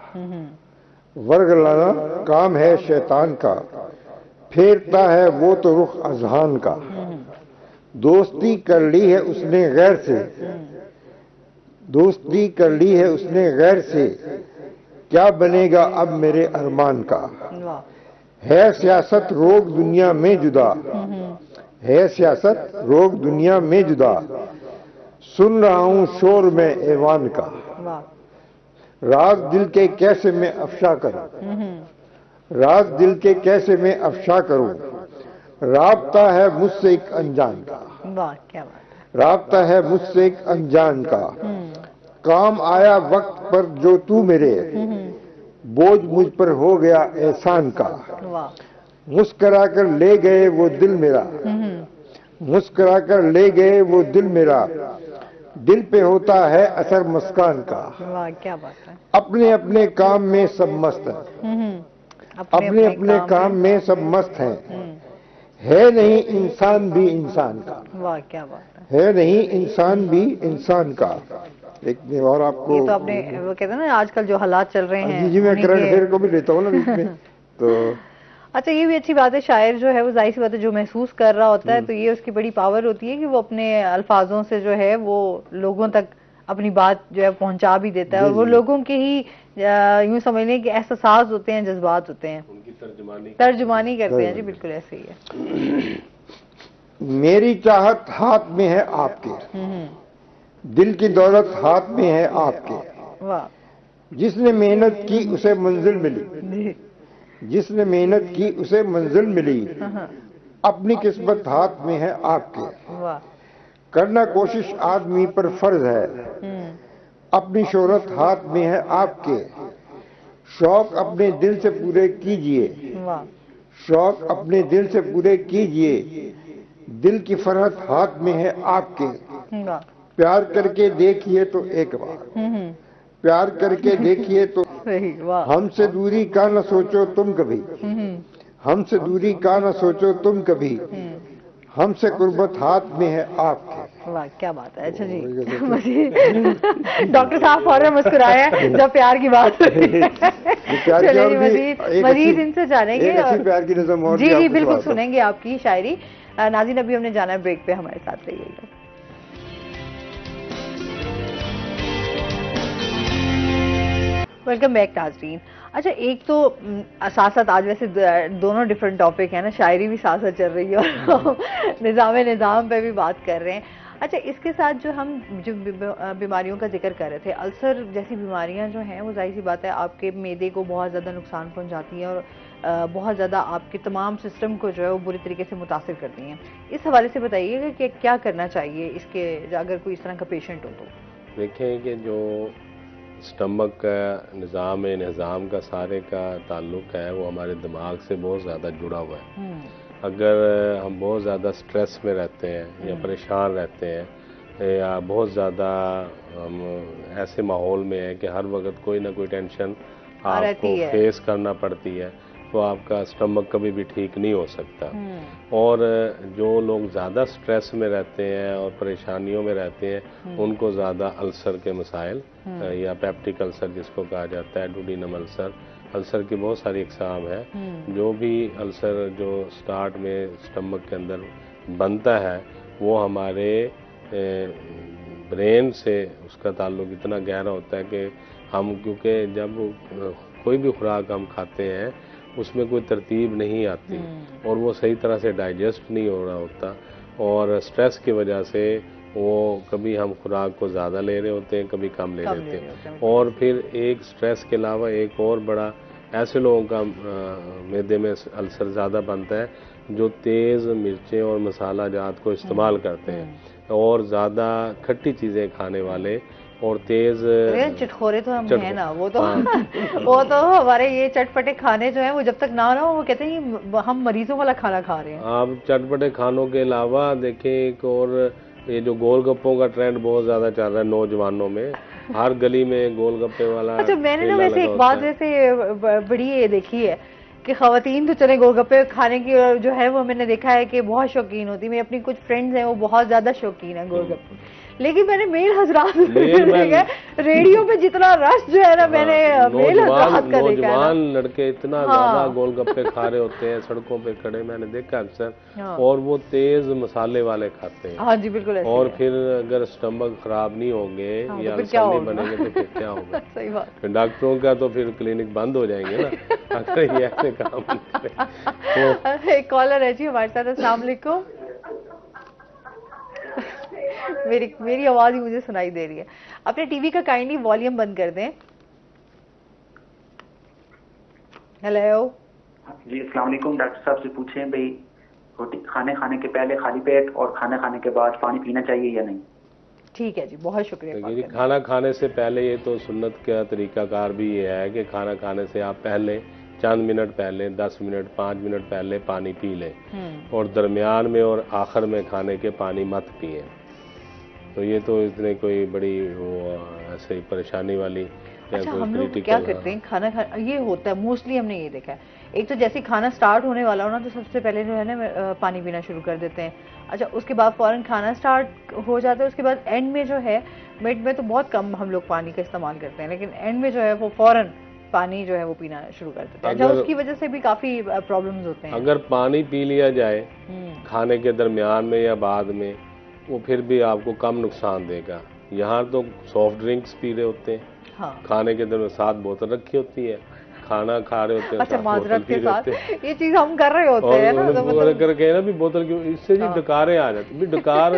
ورگلانا کام ہے شیطان کا، پھیرتا ہے وہ تو رخ اذہان کا. دوستی کر لی ہے اس نے غیر سے، دوستی کر لی ہے اس نے غیر سے، کیا بنے گا اب میرے ارمان کا. ہے سیاست روگ دنیا میں جدا، ہے سیاست روگ دنیا میں جدا، سن رہا ہوں شور میں ایوان کا. راز دل کے کیسے میں افشا کروں، راز دل کے کیسے میں افشا کروں، رابطہ ہے مجھ سے ایک انجان کا، رابطہ ہے مجھ سے ایک انجان کا. کام آیا وقت پر جو تو میرے، بوجھ مجھ پر ہو گیا احسان کا. مسکرا کر لے گئے وہ دل میرا، مسکرا کر لے گئے وہ دل میرا، دل پہ ہوتا ہے اثر مسکان کا. اپنے اپنے کام میں سب مست ہیں، اپنے اپنے کام میں سب مست ہیں، ہے نہیں انسان بھی انسان کا، ہے نہیں انسان بھی انسان کا. ایک اور آپ کو یہ تو آپ نے وہ کہتے ہیں نا آج کل جو حالات چل رہے ہیں، جی میں کرنٹ افیئر کو بھی لیتا ہوں نا بیچ میں. تو اچھا یہ بھی اچھی بات ہے، شاعر جو ہے وہ ظاہر سی بات ہے جو محسوس کر رہا ہوتا ہے تو یہ اس کی بڑی پاور ہوتی ہے کہ وہ اپنے الفاظوں سے جو ہے وہ لوگوں تک اپنی بات جو ہے پہنچا بھی دیتا ہے، اور وہ لوگوں کے ہی یوں سمجھ لیں کہ احساسات ہوتے ہیں، جذبات ہوتے ہیں، ان کی ترجمانی کرتے ہیں. جی بالکل ایسے ہی ہے. میری چاہت ہاتھ میں ہے آپ کے، دل کی دولت ہاتھ میں ہے آپ کے، جس نے محنت کی اسے منزل ملی، جس نے محنت کی اسے منزل ملی، اپنی قسمت ہاتھ میں ہے آپ کے. کرنا کوشش آدمی پر فرض ہے، اپنی شہرت ہاتھ میں ہے آپ کے، شوق اپنے دل سے پورے کیجئے، شوق اپنے دل سے پورے کیجئے، دل کی فرحت ہاتھ میں ہے آپ کے، پیار کر کے دیکھیے تو ایک بار، پیار کر کے دیکھیے تو، ہم سے دوری کا نہ سوچو تم کبھی، ہم سے دوری کا نہ سوچو تم کبھی، ہم سے قربت ہاتھ میں ہے آپ کے۔ واہ کیا بات ہے۔ اچھا جی ڈاکٹر صاحب فوراً مسکرائے ہیں جب پیار کی بات ہوئی ہے۔ مزید ان سے جانیں گے، جی جی بالکل سنیں گے آپ کی شاعری۔ ناظرین ابھی ہم نے جانا ہے بریک پہ، ہمارے ساتھ رہیے گا۔ ویلکم بیک ناظرین۔ اچھا ایک تو ساتھ ساتھ آج ویسے دونوں ڈفرینٹ ٹاپک ہیں نا، شاعری بھی ساتھ ساتھ چل رہی ہے اور نظام پہ بھی بات کر رہے ہیں۔ اچھا اس کے ساتھ جو ہم بیماریوں کا ذکر کر رہے تھے، السر جیسی بیماریاں جو ہیں وہ ظاہر سی بات ہے آپ کے معدے کو بہت زیادہ نقصان پہنچاتی ہیں اور بہت زیادہ آپ کے تمام سسٹم کو جو ہے وہ بری طریقے سے متاثر کرتی ہیں۔ اس حوالے سے بتائیے گا کہ کیا کرنا چاہیے اس کے، اگر کوئی اس طرح کا پیشنٹ ہو تو؟ دیکھیں کہ جو اسٹمک کا نظام کا سارے کا تعلق ہے وہ ہمارے دماغ سے بہت زیادہ جڑا ہوا ہے۔ اگر ہم بہت زیادہ سٹریس میں رہتے ہیں یا پریشان رہتے ہیں یا بہت زیادہ ہم ایسے ماحول میں ہیں کہ ہر وقت کوئی نہ کوئی ٹینشن آپ کو فیس کرنا پڑتی ہے، تو آپ کا اسٹمک کبھی بھی ٹھیک نہیں ہو سکتا۔ اور جو لوگ زیادہ سٹریس میں رہتے ہیں اور پریشانیوں میں رہتے ہیں ان کو زیادہ السر کے مسائل یا پیپٹک السر جس کو کہا جاتا ہے، ڈوڈینم السر، السر کی بہت ساری اقسام ہے۔ جو بھی السر جو سٹارٹ میں اسٹمک کے اندر بنتا ہے وہ ہمارے برین سے اس کا تعلق اتنا گہرا ہوتا ہے کہ ہم کیونکہ جب کوئی بھی خوراک ہم کھاتے ہیں اس میں کوئی ترتیب نہیں آتی اور وہ صحیح طرح سے ڈائجسٹ نہیں ہو رہا ہوتا، اور سٹریس کی وجہ سے وہ کبھی ہم خوراک کو زیادہ لے رہے ہوتے ہیں، کبھی کم لے لیتے ہیں۔ اور پھر ایک سٹریس کے علاوہ ایک اور بڑا ایسے لوگوں کا معدے میں السر زیادہ بنتا ہے جو تیز مرچیں اور مسالہ جات کو استعمال کرتے ہیں اور زیادہ کھٹی چیزیں کھانے والے اور تیز چٹخورے تو ہم ہیں نا، وہ تو ہمارے یہ چٹپٹے کھانے جو ہیں وہ جب تک نہ ہو وہ کہتے ہیں ہم مریضوں والا کھانا کھا رہے ہیں۔ آپ چٹپٹے کھانوں کے علاوہ دیکھیں ایک اور یہ جو گول گپوں کا ٹرینڈ بہت زیادہ چل رہا ہے نوجوانوں میں، ہر گلی میں گول گپے والا۔ اچھا میں نے نا ویسے ایک بات ویسے بڑی یہ دیکھی ہے کہ خواتین تو چلے گول گپے کھانے کی جو ہے وہ میں نے دیکھا ہے کہ بہت شوقین ہوتی، میں اپنی کچھ فرینڈز ہیں وہ بہت زیادہ شوقین ہیں گول گپے، لیکن میں نے میل حضرات ریڈیو پہ جتنا رش جو ہے نا میں نے میل حضرات کا دیکھا ہے، نوجوان لڑکے اتنا زیادہ گول گپے کھا رہے ہوتے ہیں سڑکوں پہ کھڑے، میں نے دیکھا اکثر، اور وہ تیز مسالے والے کھاتے ہیں۔ ہاں جی بالکل، اور پھر اگر اسٹمک خراب نہیں ہوں گے یا السر نہیں بنے گے تو پھر کیا ہوگا؟ صحیح بات، ڈاکٹروں کا تو پھر کلینک بند ہو جائیں گے نا اگر یہ ایسے کام کریں۔ ایک کالر ہے جی ہمارے ساتھ، السلام علیکم۔ میری آواز ہی مجھے سنائی دے رہی ہے، اپنے ٹی وی کا کائنڈلی والیوم بند کر دیں۔ ہیلو جی السلام علیکم، ڈاکٹر صاحب سے پوچھیں بھئی روٹی کھانے کے پہلے خالی پیٹ اور کھانا کھانے کے بعد پانی پینا چاہیے یا نہیں؟ ٹھیک ہے جی، بہت شکریہ۔ کھانا کھانے سے پہلے یہ تو سنت کا طریقہ کار بھی یہ ہے کہ کھانا کھانے سے آپ پہلے چند منٹ پہلے 10 منٹ 5 منٹ پہلے پانی پی لیں اور درمیان میں اور آخر میں کھانے کے پانی مت پئیں۔ تو یہ تو اتنے کوئی بڑی وہ ایسے پریشانی والی۔ اچھا ہم لوگ کیا کرتے ہیں کھانا یہ ہوتا ہے موسٹلی ہم نے یہ دیکھا ہے، ایک تو جیسے کھانا سٹارٹ ہونے والا ہونا تو سب سے پہلے جو ہے نا پانی پینا شروع کر دیتے ہیں۔ اچھا اس کے بعد فوراً کھانا سٹارٹ ہو جاتا ہے، اس کے بعد اینڈ میں جو ہے مڈ میں تو بہت کم ہم لوگ پانی کا استعمال کرتے ہیں، لیکن اینڈ میں جو ہے وہ فوراً پانی جو ہے وہ پینا شروع کر دیتے ہیں۔ اچھا اس کی وجہ سے بھی کافی پرابلمز ہوتے ہیں۔ اگر پانی پی لیا جائے کھانے کے درمیان میں یا بعد میں وہ پھر بھی آپ کو کم نقصان دے گا۔ یہاں تو سافٹ ڈرنکس پی رہے ہوتے ہیں، کھانے کے درمیان 7 بوتل رکھی ہوتی ہے، کھانا کھا رہے ہوتے ہیں۔ اچھا معذرت کے ساتھ یہ چیز ہم کر رہے ہوتے ہیں نا، کر کے نا بھی بوتل کی اس سے جی ڈکاریں آ جاتی، بھی ڈکار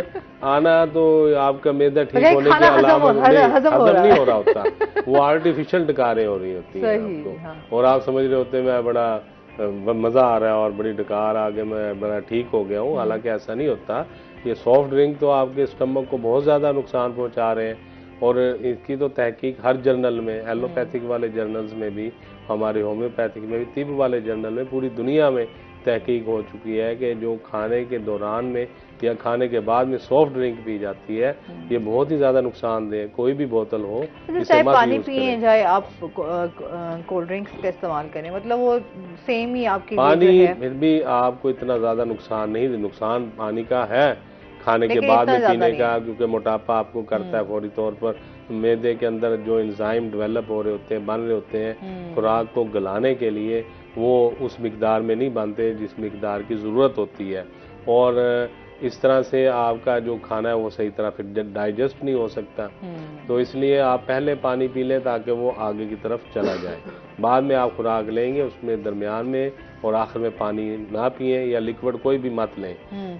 آنا تو آپ کا معدہ ٹھیک ہونے کے علامت ہضم نہیں ہو رہا ہوتا، وہ آرٹیفیشل ڈکاریں ہو رہی ہوتی ہیں آپ کو، اور آپ سمجھ رہے ہوتے ہیں میں بڑا مزہ آ رہا ہے اور بڑی ڈکار آ کے میں بڑا ٹھیک ہو گیا ہوں، حالانکہ ایسا نہیں ہوتا. یہ سافٹ ڈرنک تو آپ کے اسٹمک کو بہت زیادہ نقصان پہنچا رہے ہیں، اور اس کی تو تحقیق ہر جرنل میں، ایلوپیتھک والے جرنلز میں بھی، ہمارے ہومیوپیتھک میں بھی، طب والے جرنل میں، پوری دنیا میں تحقیق ہو چکی ہے کہ جو کھانے کے دوران میں یا کھانے کے بعد میں سافٹ ڈرنک پی جاتی ہے یہ بہت ہی زیادہ نقصان دہ. کوئی بھی بوتل ہو چاہے پانی پیئیں چاہے آپ کولڈ ڈرنکس کا استعمال کریں، مطلب وہ سیم ہی آپ کی پانی پھر بھی آپ کو اتنا زیادہ نقصان نہیں، نقصان پانی کا ہے کھانے کے بعد میں پینے کا، کیونکہ موٹاپا آپ کو کرتا ہے فوری طور پر. معدے کے اندر جو انزائم ڈیولپ ہو رہے ہوتے ہیں، بن رہے ہوتے ہیں خوراک کو گلانے کے لیے، وہ اس مقدار میں نہیں بنتے جس مقدار کی ضرورت ہوتی ہے، اور اس طرح سے آپ کا جو کھانا ہے وہ صحیح طرح پھر ڈائجسٹ نہیں ہو سکتا. تو اس لیے آپ پہلے پانی پی لیں تاکہ وہ آگے کی طرف چلا جائے. بعد میں آپ خوراک لیں گے اس میں درمیان میں اور آخر میں پانی نہ پئیں یا لیکوڈ کوئی بھی مت لیں،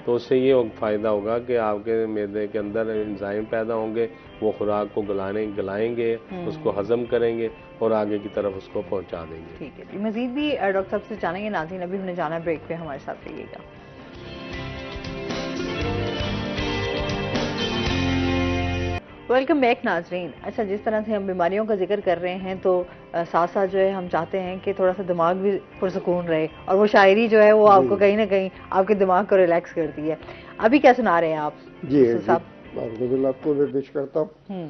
تو اس سے یہ فائدہ ہوگا کہ آپ کے معدے کے اندر انزائم پیدا ہوں گے، وہ خوراک کو گلائیں گے، اس کو ہضم کریں گے اور آگے کی طرف اس کو پہنچا دیں گے. ٹھیک ہے، مزید بھی ڈاکٹر صاحب سے جانیں گے. ناظرین ابھی ہم نے جانا بریک پہ، ہمارے ساتھ رہیے گا. ویلکم بیک ناظرین. اچھا، جس طرح سے ہم بیماریوں کا ذکر کر رہے ہیں تو ساتھ ساتھ جو ہے ہم چاہتے ہیں کہ تھوڑا سا دماغ بھی پرسکون رہے، اور وہ شاعری جو ہے وہ آپ کو کہیں نہ کہیں آپ کے دماغ کو ریلیکس کرتی ہے. ابھی کیا سنا رہے ہیں آپ؟ جی صاحب آپ کو میں پیش کرتا ہوں.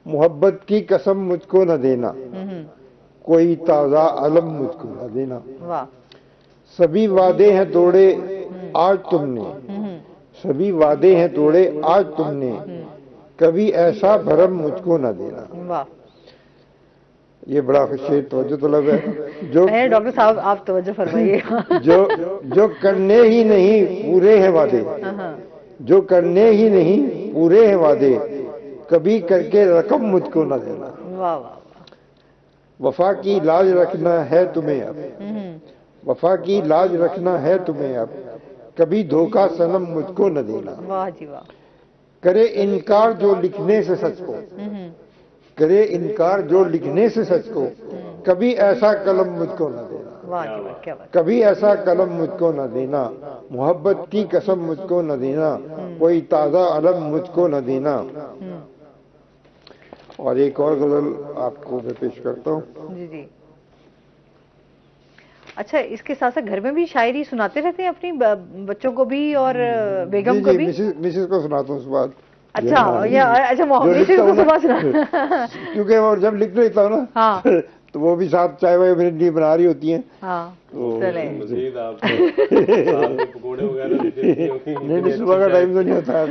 محبت کی قسم مجھ کو نہ دینا، کوئی تازہ علم مجھ کو نہ دینا. سبھی وعدے ہیں توڑے آج تم نے، سبھی وعدے ہیں توڑے آج تم نے، کبھی ایسا بھرم مجھ کو نہ دینا. یہ بڑا شعر توجہ طلب ہے. جو ڈاکٹر صاحب آپ توجہ فرمائیے. جو کرنے ہی نہیں پورے ہیں وعدے، جو کرنے ہی نہیں پورے ہیں وعدے، کبھی کر کے رقم مجھ کو نہ دینا. واہ واہ. وفا کی لاج رکھنا ہے تمہیں اب، وفا کی لاج رکھنا ہے تمہیں اب، کبھی دھوکہ صنم مجھ کو نہ دینا. واہ جی واہ. کرے انکار جو لکھنے سے سچ کو، کرے انکار جو لکھنے سے سچ کو، کبھی ایسا قلم مجھ کو نہ دینا. کبھی ایسا قلم مجھ کو نہ دینا. محبت کی قسم مجھ کو نہ دینا، کوئی تازہ علم مجھ کو نہ دینا. اور ایک اور غزل آپ کو میں پیش کرتا ہوں. جی جی. اچھا، اس کے ساتھ ساتھ گھر میں بھی شاعری سناتے رہتے ہیں اپنی بچوں کو بھی اور بیگم کو بھی؟ مسز کو سناتا ہوں صبح. اچھا، اچھا مسز کو صبح سنا. کیونکہ وہ جب لکھ لیتا ہوں نا تو وہ بھی ساتھ چائے وائے میرے لیے بنا رہی ہوتی ہیں. نہیں، صبح کا ٹائم تو نہیں ہوتا.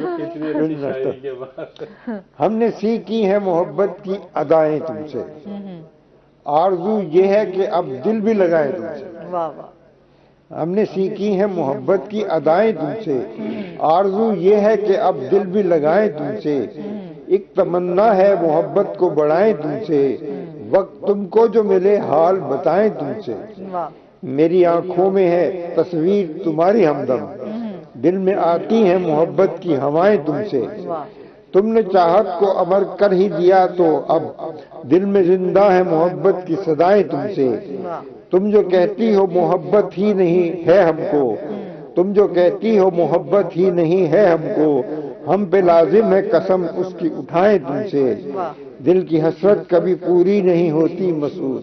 ہم نے سیکھی ہے محبت کی ادائیں تم سے، آرزو یہ ہے کہ اب دل بھی لگائیں تم سے. ہم نے سیکھی ہے محبت کی ادائیں تم سے، آرزو یہ ہے کہ اب دل بھی لگائیں تم سے. ایک تمنا ہے محبت کو بڑھائیں تم سے، وقت تم کو جو ملے حال بتائیں تم سے. میری آنکھوں میں ہے تصویر تمہاری ہمدم، دل میں آتی ہیں محبت کی ہوائیں تم سے. تم نے چاہت کو امر کر ہی دیا تو اب دل میں زندہ ہے محبت کی صدائیں تم سے. تم جو کہتی ہو محبت ہی نہیں ہے ہم کو، تم جو کہتی ہو محبت ہی نہیں ہے ہم کو، ہم پہ لازم ہے قسم اس کی اٹھائیں تم سے. دل کی حسرت کبھی پوری نہیں ہوتی مسعود،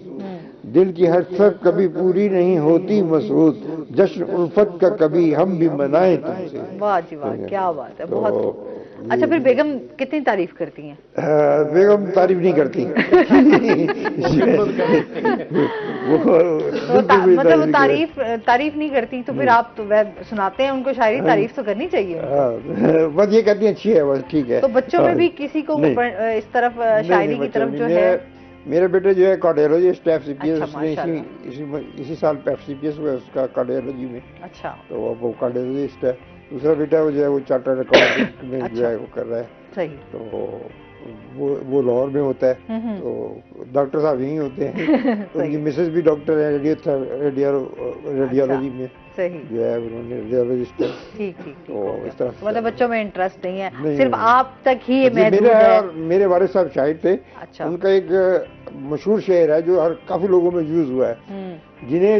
دل کی حسرت کبھی پوری نہیں ہوتی مسعود، جشن الفت کا کبھی ہم بھی منائیں تم سے. واہ جی واہ، کیا بات ہے. بہت اچھا. پھر بیگم کتنی تعریف کرتی ہیں؟ بیگم تعریف نہیں کرتی. مطلب وہ تعریف نہیں کرتی تو پھر آپ سناتے ہیں ان کو شاعری؟ تعریف تو کرنی چاہیے. بس یہ کہتی ہیں اچھی ہے، بس ٹھیک ہے. تو بچوں میں بھی کسی کو اس طرف شاعری کی طرف جو ہے؟ میرے بیٹے جو ہے کارڈیولوجسٹ ہے، سی پی ایس، اسی سال سی پی ایس ہوا ہے اس کا کارڈیولوجی میں. اچھا. تو وہ کارڈیولوجسٹ ہے. دوسرا بیٹا وہ جو ہے وہ چارٹرڈ اکاؤنٹنٹ میں جو ہے وہ کر رہا ہے. صحیح. تو وہ لاہور میں ہوتا ہے. تو ڈاکٹر صاحب یہیں ہوتے ہیں. ان کی مسز بھی ڈاکٹر ہے ریڈیولوجی میں جو ہے، انہوں نے ریڈیولوجسٹ ہے. ٹھیک ٹھیک. تو اس طرح مطلب بچوں میں انٹرسٹ نہیں ہے، صرف آپ تک ہی محدود ہے. میرے والد صاحب شاعر تھے. ان کا ایک مشہور شعر ہے جو کافی لوگوں میں یوز ہوا ہے، جنہیں